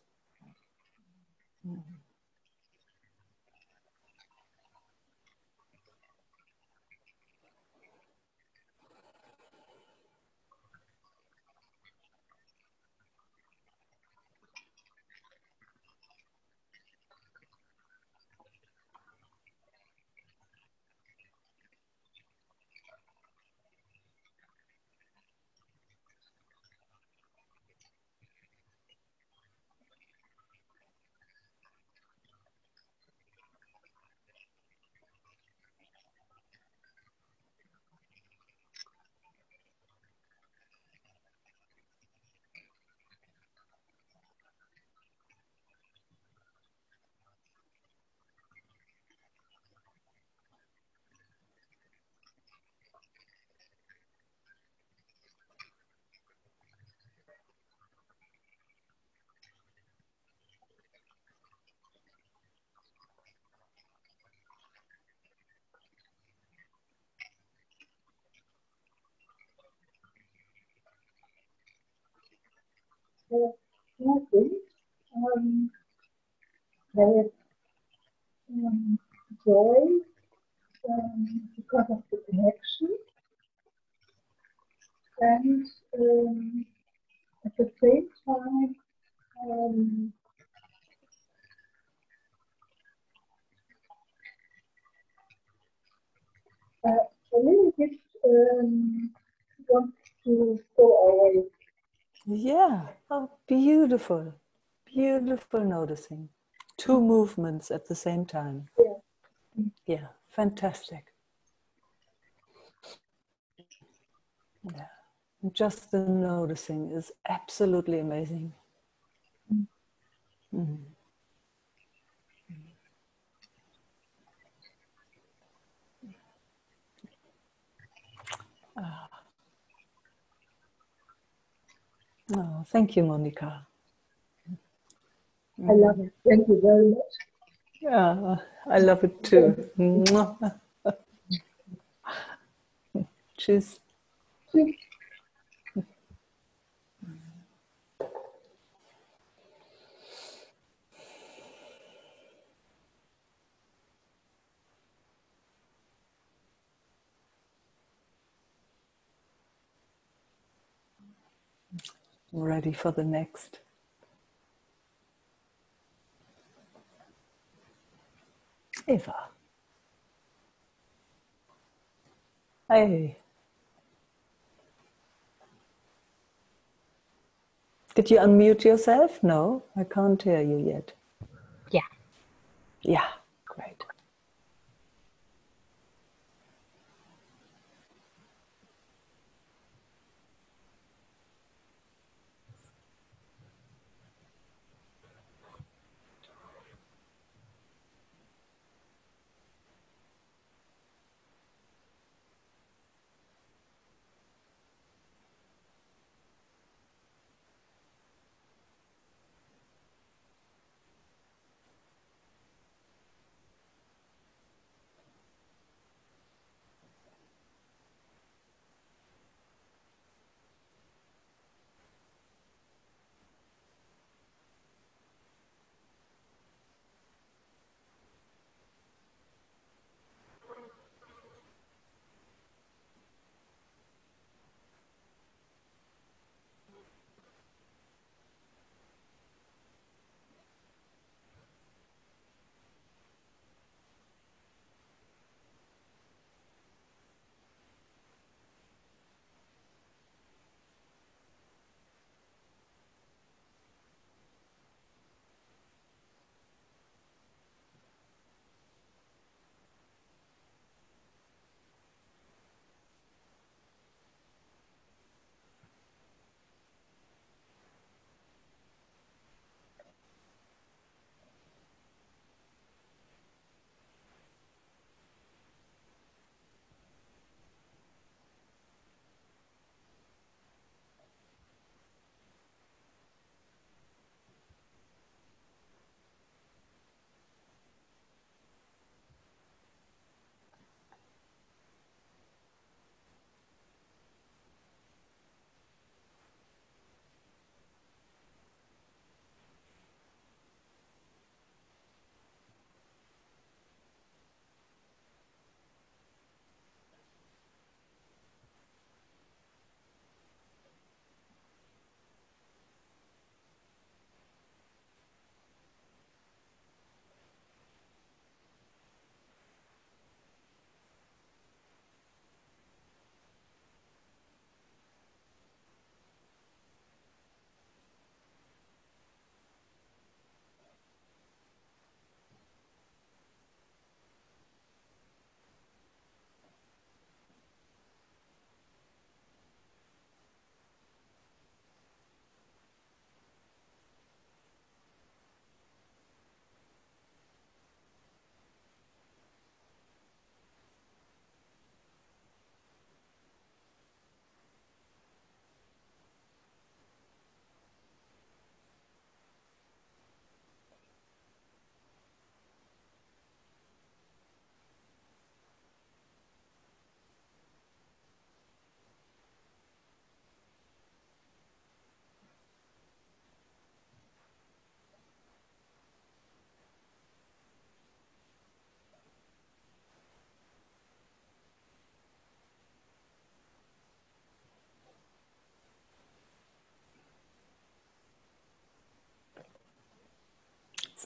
G: there is joy because of the connection, and at the same time, a little bit want to go away.
A: Yeah, oh, beautiful, beautiful noticing. Two movements at the same time.
G: Yeah.
A: Yeah, fantastic. Yeah, and just the noticing is absolutely amazing. Mm. Oh, thank you, Monica.
G: I love it. Thank you very much.
A: Yeah, I love it too. Mwah. Tschüss. Ready for the next. Eva. Hey. Did you unmute yourself? No, I can't hear you yet.
H: Yeah.
A: Yeah, great.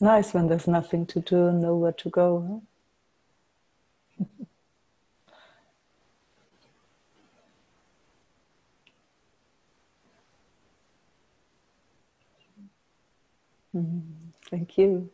A: It's nice when there's nothing to do and nowhere to go. Huh? Thank you.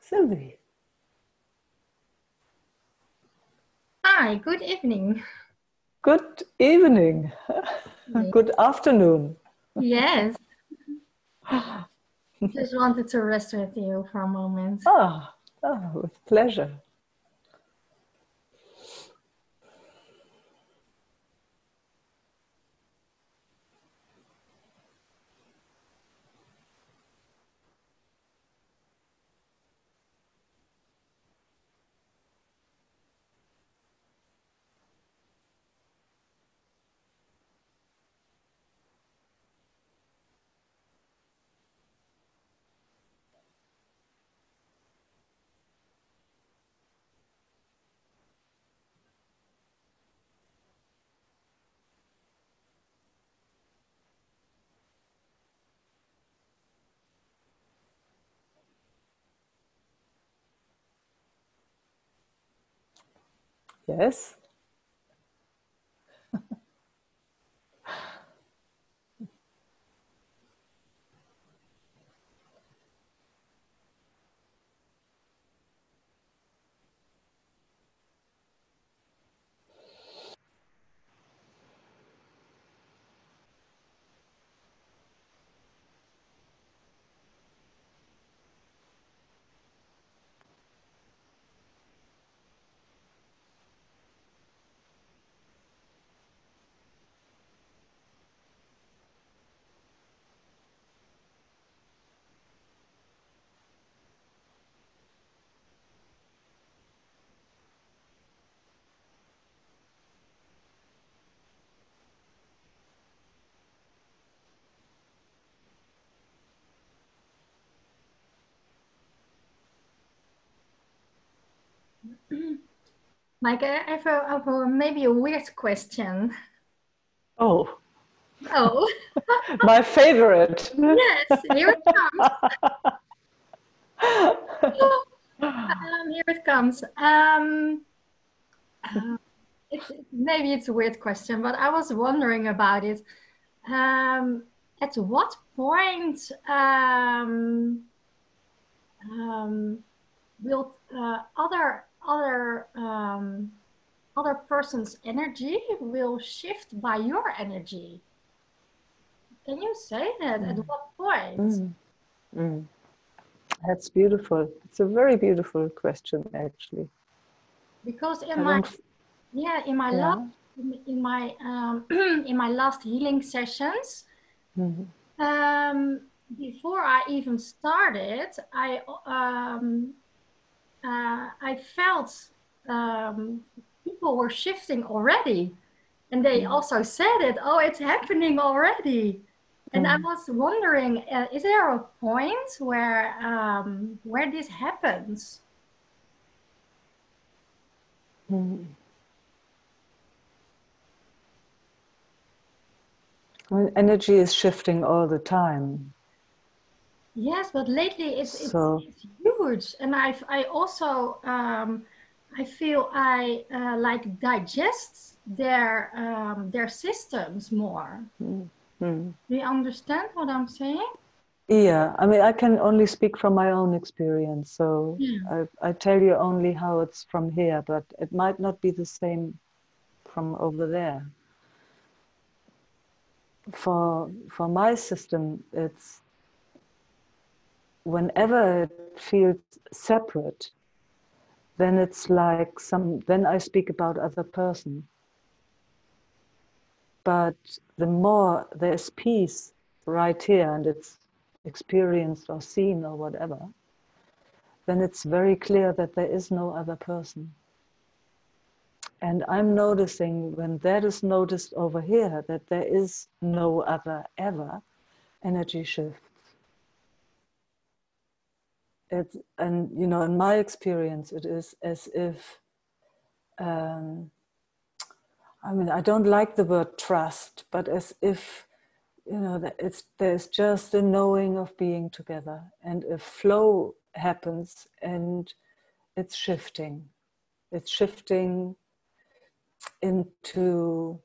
A: Sylvie.
G: Hi, good evening.
A: Good evening. Good afternoon.
G: Yes. Just wanted to rest with you for a moment.
A: With pleasure. Yes.
G: Mike, I have maybe a weird question.
A: Oh.
G: Oh.
A: My favorite.
G: Yes, here it comes. Here it comes. Maybe it's a weird question, but I was wondering about it. At what point will other person's energy will shift by your energy? Can you say that? At what point?
A: That's beautiful. It's a very beautiful question, actually.
G: Because in my last healing sessions, before I even started, I felt people were shifting already, and they also said it. Oh, it's happening already. And I was wondering, is there a point where this happens?
A: Well, energy is shifting all the time.
G: Yes, but lately it's huge, and I also I feel I like digest their systems more. Do you understand what I'm saying?
A: Yeah, I mean, I can only speak from my own experience, so I tell you only how it's from here, but it might not be the same from over there. For my system, it's whenever it feels separate, then it's like then I speak about other person. But the more there's peace right here, and it's experienced or seen or whatever, then it's very clear that there is no other person. And I'm noticing when that is noticed over here, that there is no other ever, energy shifts. And you know, in my experience, it is as if, I mean, I don't like the word trust, but as if, you know, that there's just a knowing of being together, and a flow happens, and it's shifting. It's shifting into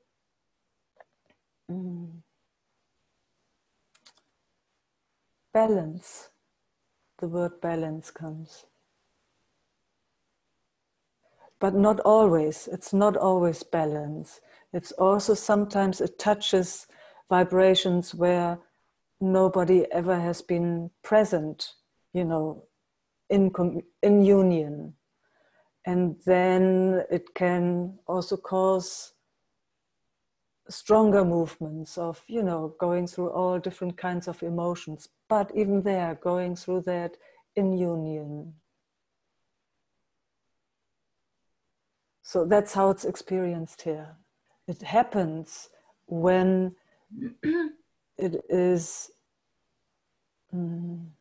A: balance. The word balance comes. But not always. It's not always balance. It's also sometimes it touches vibrations where nobody ever has been present, you know, in union. And then it can also cause stronger movements of, you know, going through all different kinds of emotions. But even there, going through that in union. So that's how it's experienced here. It happens when it is, when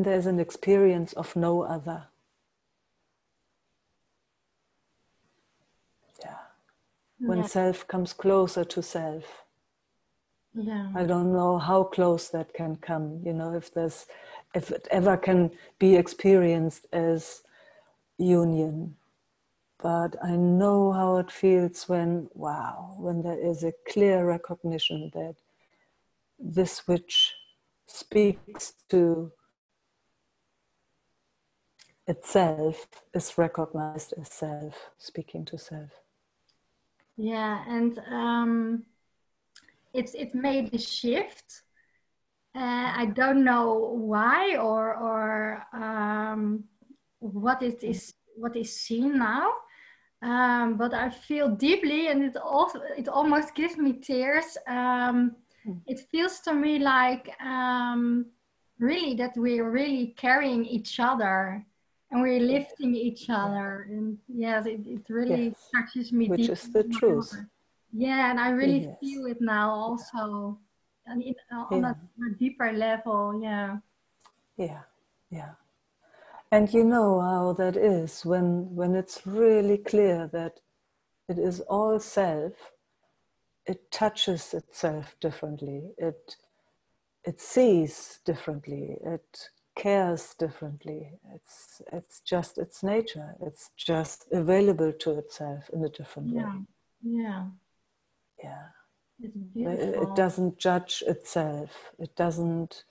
A: there's an experience of no other. Yeah. When self comes closer to self.
G: Yeah.
A: I don't know how close that can come, you know, if it ever can be experienced as union. But I know how it feels when there is a clear recognition that this which speaks to itself is recognized as self, speaking to self.
G: Yeah, and it made a shift. I don't know why or what is seen now. But I feel deeply, and it almost gives me tears. It feels to me like really that we're really carrying each other, and we're lifting each other. And yes, it really touches me
A: which
G: deeply.
A: Is the truth.
G: Yeah, and I really feel it now also, and on a deeper level. Yeah.
A: Yeah. And you know how that is when it's really clear that it is all self. It touches itself differently. It sees differently. It cares differently. It's just its nature. It's just available to itself in a different way.
G: Yeah. It's beautiful.
A: It doesn't judge itself. It doesn't.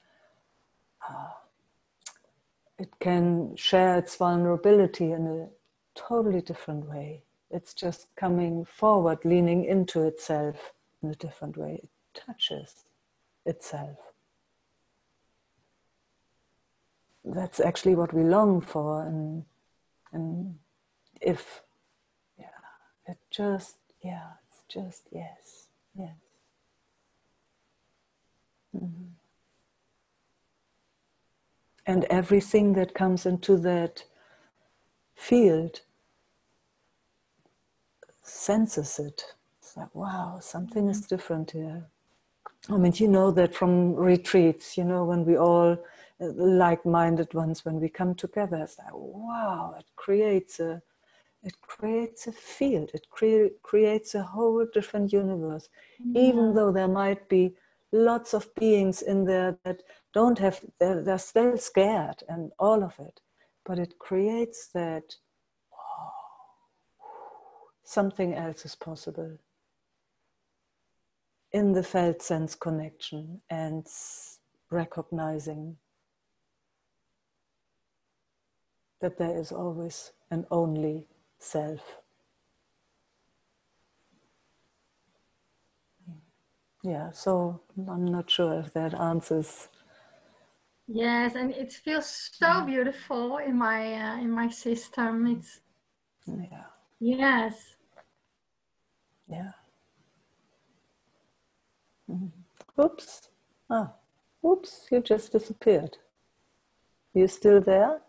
A: It can share its vulnerability in a totally different way. It's just coming forward, leaning into itself in a different way. It touches itself. That's actually what we long for, and if, it's just yes. Mm-hmm. And everything that comes into that field senses it. It's like, wow, something is different here. I mean, you know that from retreats, you know, when we all like-minded ones, when we come together, it's like, wow, it creates a field. It creates a whole different universe. Even though there might be lots of beings in there that don't have, they're still scared and all of it. But it creates that, something else is possible. In the felt sense connection and recognizing that there is always and only self. Yeah, so I'm not sure if that answers.
G: Yes, and it feels so beautiful in my system. It's yes.
A: Yeah. Oops. Oops, you just disappeared. You still there?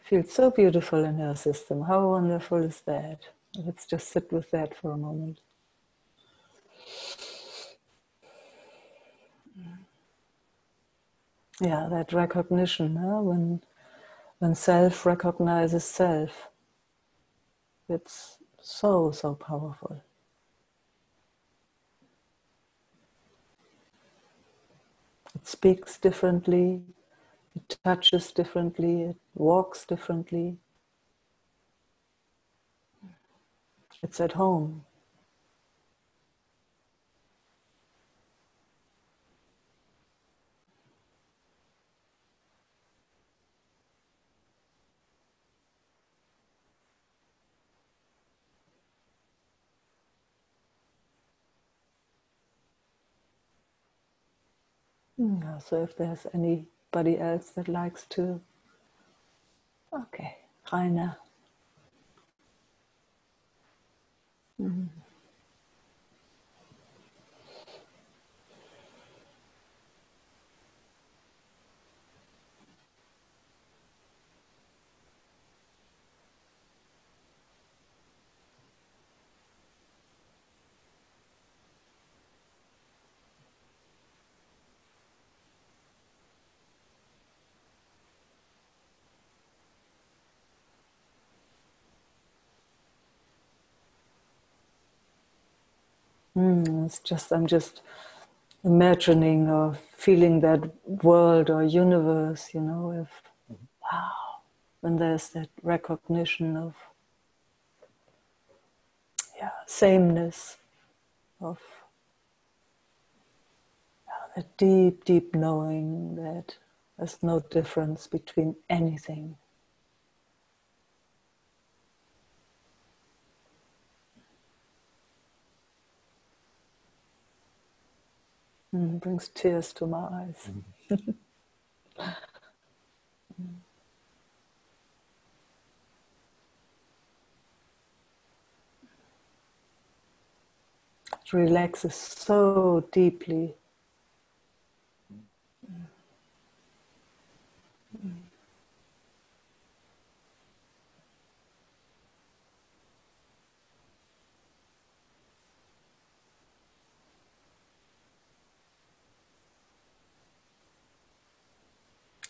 A: Feels so beautiful in her system. How wonderful is that? Let's just sit with that for a moment. Yeah, that recognition, huh? When self recognizes self, it's so, so powerful. It speaks differently, it touches differently, it walks differently. It's at home. So if there's anybody else that likes to, okay, Rainer. I'm just imagining or feeling that world or universe, if, wow, when there's that recognition of, sameness, of a deep, deep knowing that there's no difference between anything. Brings tears to my eyes. It relaxes so deeply.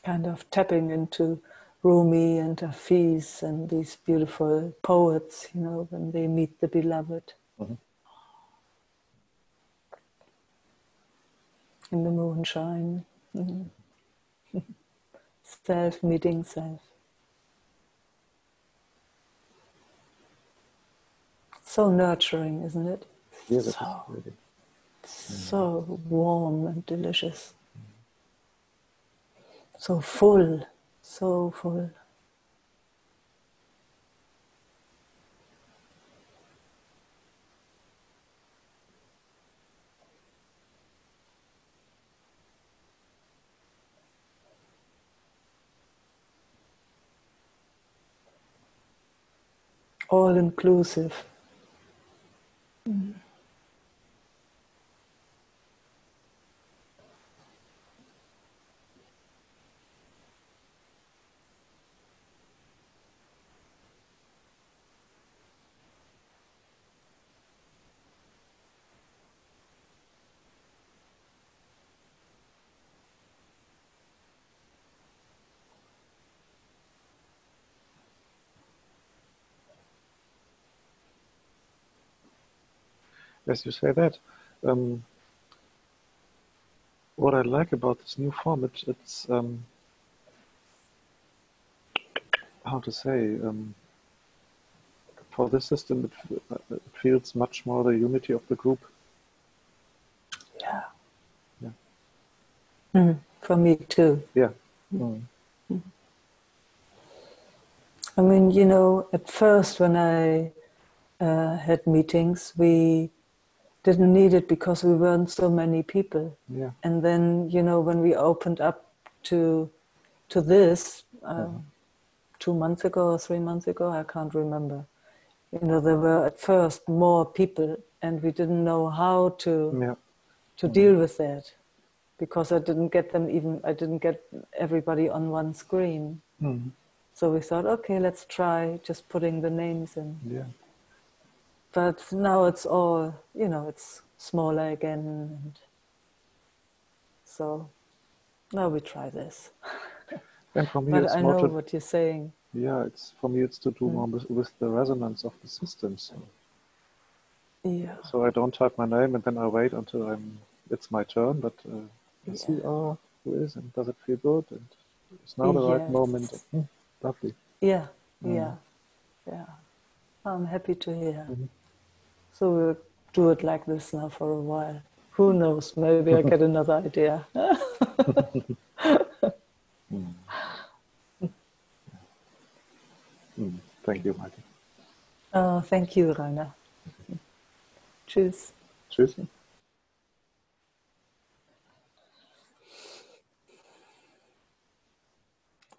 A: Kind of tapping into Rumi and Hafiz and these beautiful poets, when they meet the beloved. In the moonshine. Self meeting self. So nurturing, isn't it?
H: Yes,
A: so warm and delicious. So full, so full. All inclusive.
H: As you say that, what I like about this new form, it's how to say, for this system, it feels much more the unity of the group.
A: Yeah. For me too.
H: Yeah.
A: I mean, at first when I had meetings, we didn't need it because we weren't so many people.
H: Yeah.
A: And then, when we opened up to this 2 months ago or 3 months ago, I can't remember. There were at first more people, and we didn't know how to deal with that, because I didn't get everybody on one screen. So we thought, okay, let's try just putting the names in.
H: Yeah.
A: But now it's all, it's smaller again. And so now we try this.
H: And for me,
A: But
H: it's
A: I
H: more
A: know
H: to,
A: what you're saying.
H: yeah, for me, it's to do more with the resonance of the systems.
A: Yeah.
H: So I don't type my name and then I wait until it's my turn, but I see, who is, and does it feel good? And it's now the right moment. Lovely.
A: Yeah, yeah. I'm happy to hear. So we'll do it like this now for a while. Who knows, maybe I get another idea.
H: Thank you, Meike.
A: Oh, thank you, Rainer. Tschüss.
H: Tschüss.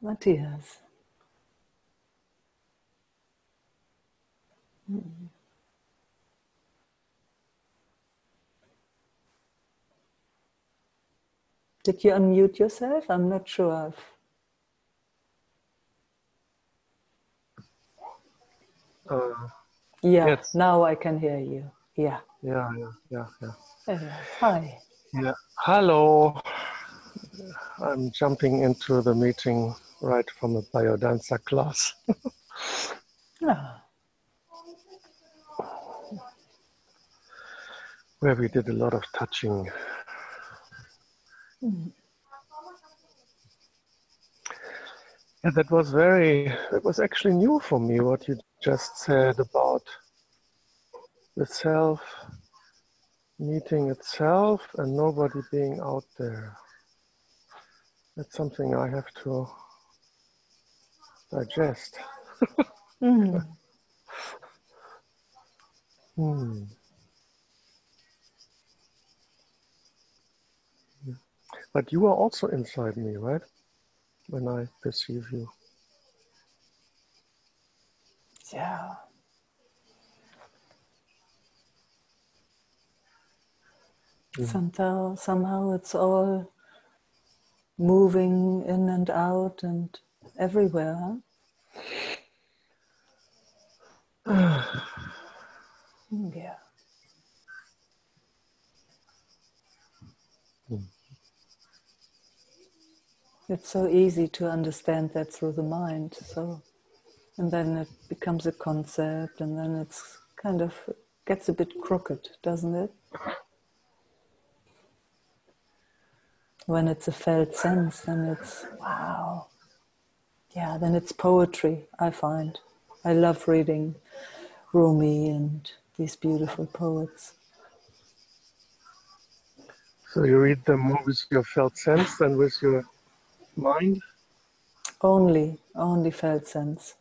A: Matthias. Did you unmute yourself? I'm not sure.
I: Yes.
A: Now I can hear you. Yeah.
I: Yeah.
A: Hi.
I: Yeah. Hello. I'm jumping into the meeting right from a biodanza class. Where we did a lot of touching. And that was actually new for me, what you just said about the self meeting itself and nobody being out there. That's something I have to digest. But you are also inside me, right? When I perceive you.
A: Yeah. Somehow it's all moving in and out and everywhere. Huh? Yeah. It's so easy to understand that through the mind. And then it becomes a concept, and then it's kind of gets a bit crooked, doesn't it? When it's a felt sense, then it's wow. Yeah, then it's poetry, I find. I love reading Rumi and these beautiful poets.
I: So you read them more with your felt sense than with your mind?
A: Only felt sense.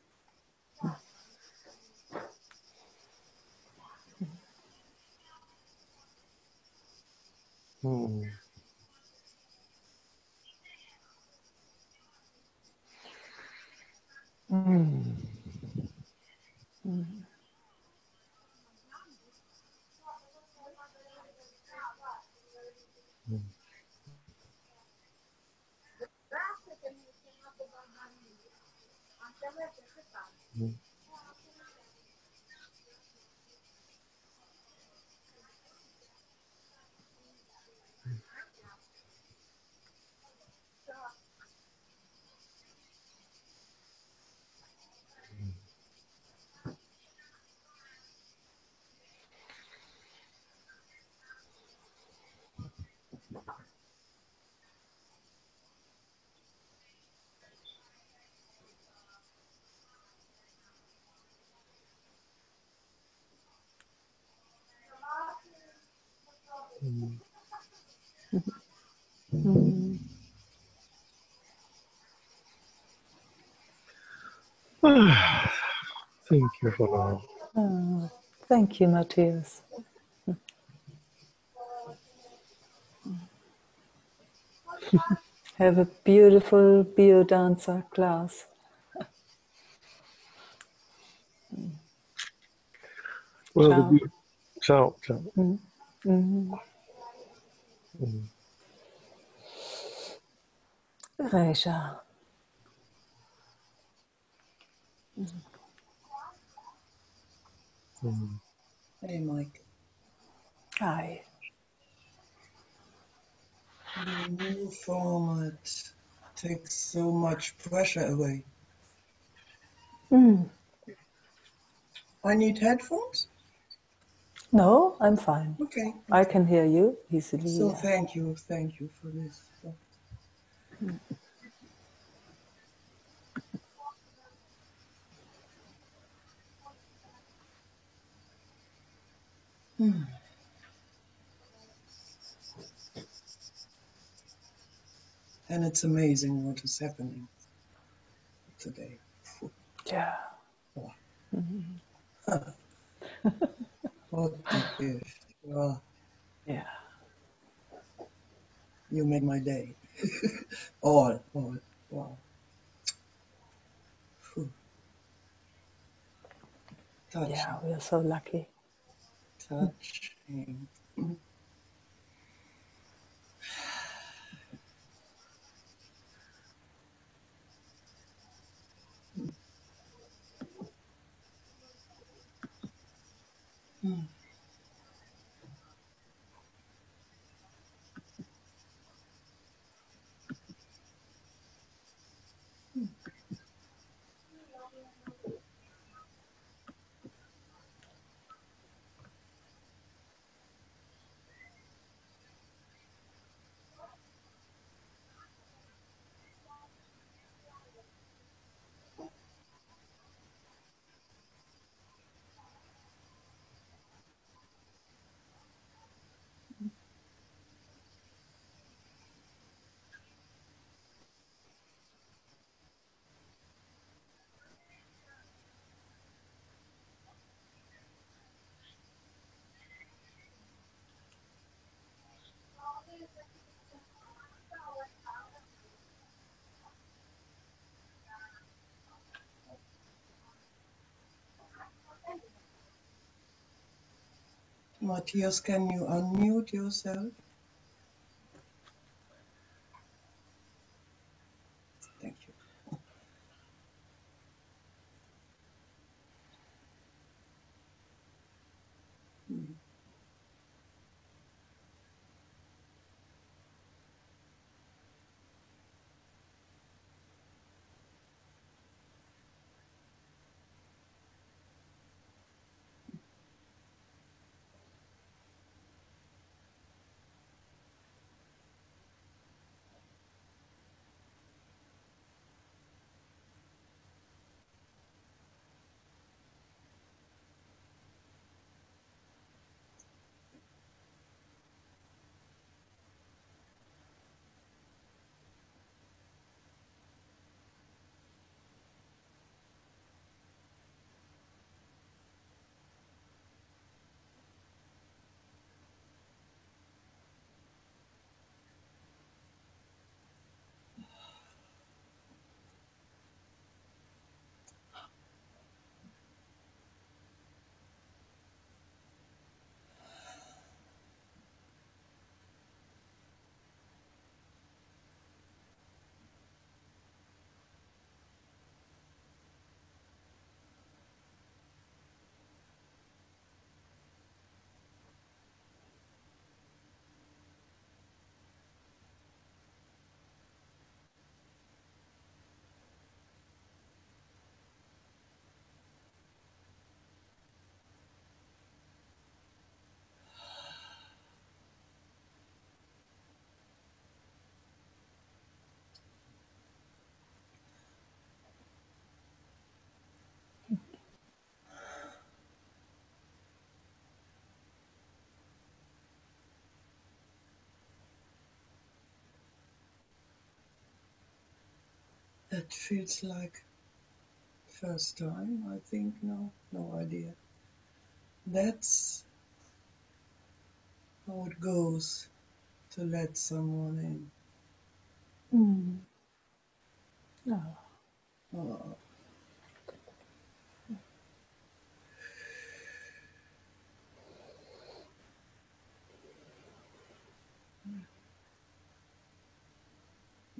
I: Thank you for that.
A: Oh, thank you, Matthias. Have a beautiful biodanza class.
I: Well,
A: ciao.
I: Ciao.
A: Reja.
J: Hey, Mike.
A: Hi.
J: The new format takes so much pressure away. I need headphones?
A: No, I'm fine.
J: Okay.
A: I can hear you easily.
J: So
A: Yeah.
J: thank you for this. And it's amazing what is happening today.
A: Yeah.
J: Oh. What a gift. Oh,
A: Yeah.
J: you made my day. all. Wow. Phew. Touching.
A: Yeah, we are so lucky.
J: Touching. Matthias, can you unmute yourself? Thank you. That feels like first time, I think. No idea. That's how it goes to let someone in.
A: Oh.
J: Oh.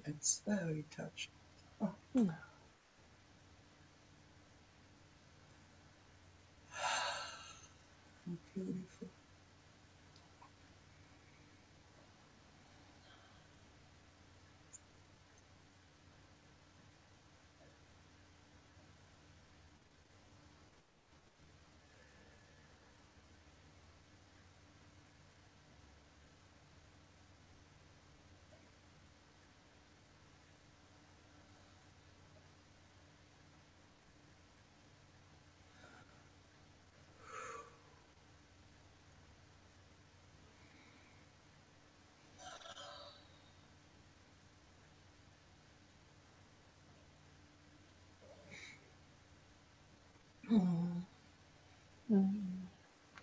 J: It's very touching. Oh. Beautiful.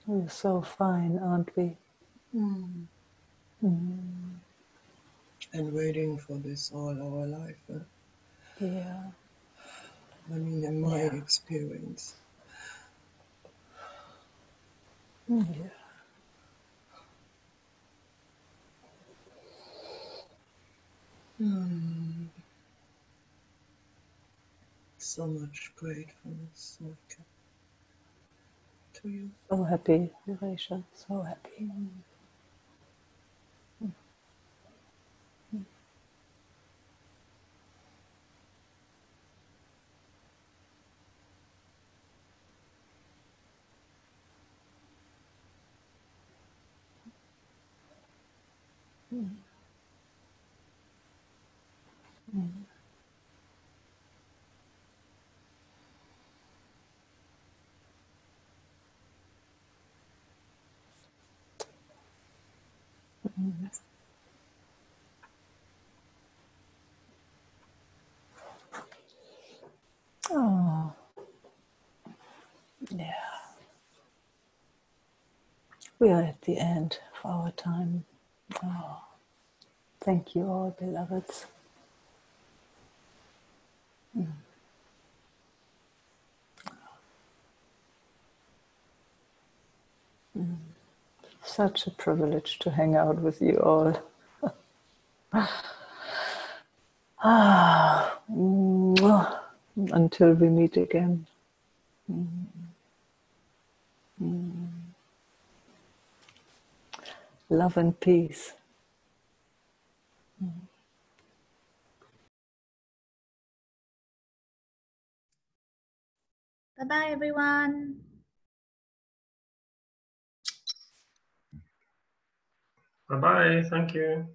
A: We're so fine, aren't we?
J: And waiting for this all our life.
A: Yeah.
J: I mean, in my experience.
A: Yeah.
J: So much gratefulness, Meike, to you.
A: So happy, Viresha, so happy. Oh, yeah. We are at the end of our time. Oh, thank you all, beloveds. Such a privilege to hang out with you all. Until we meet again. Love and peace.
K: Bye-bye, everyone.
L: Bye-bye. Thank you.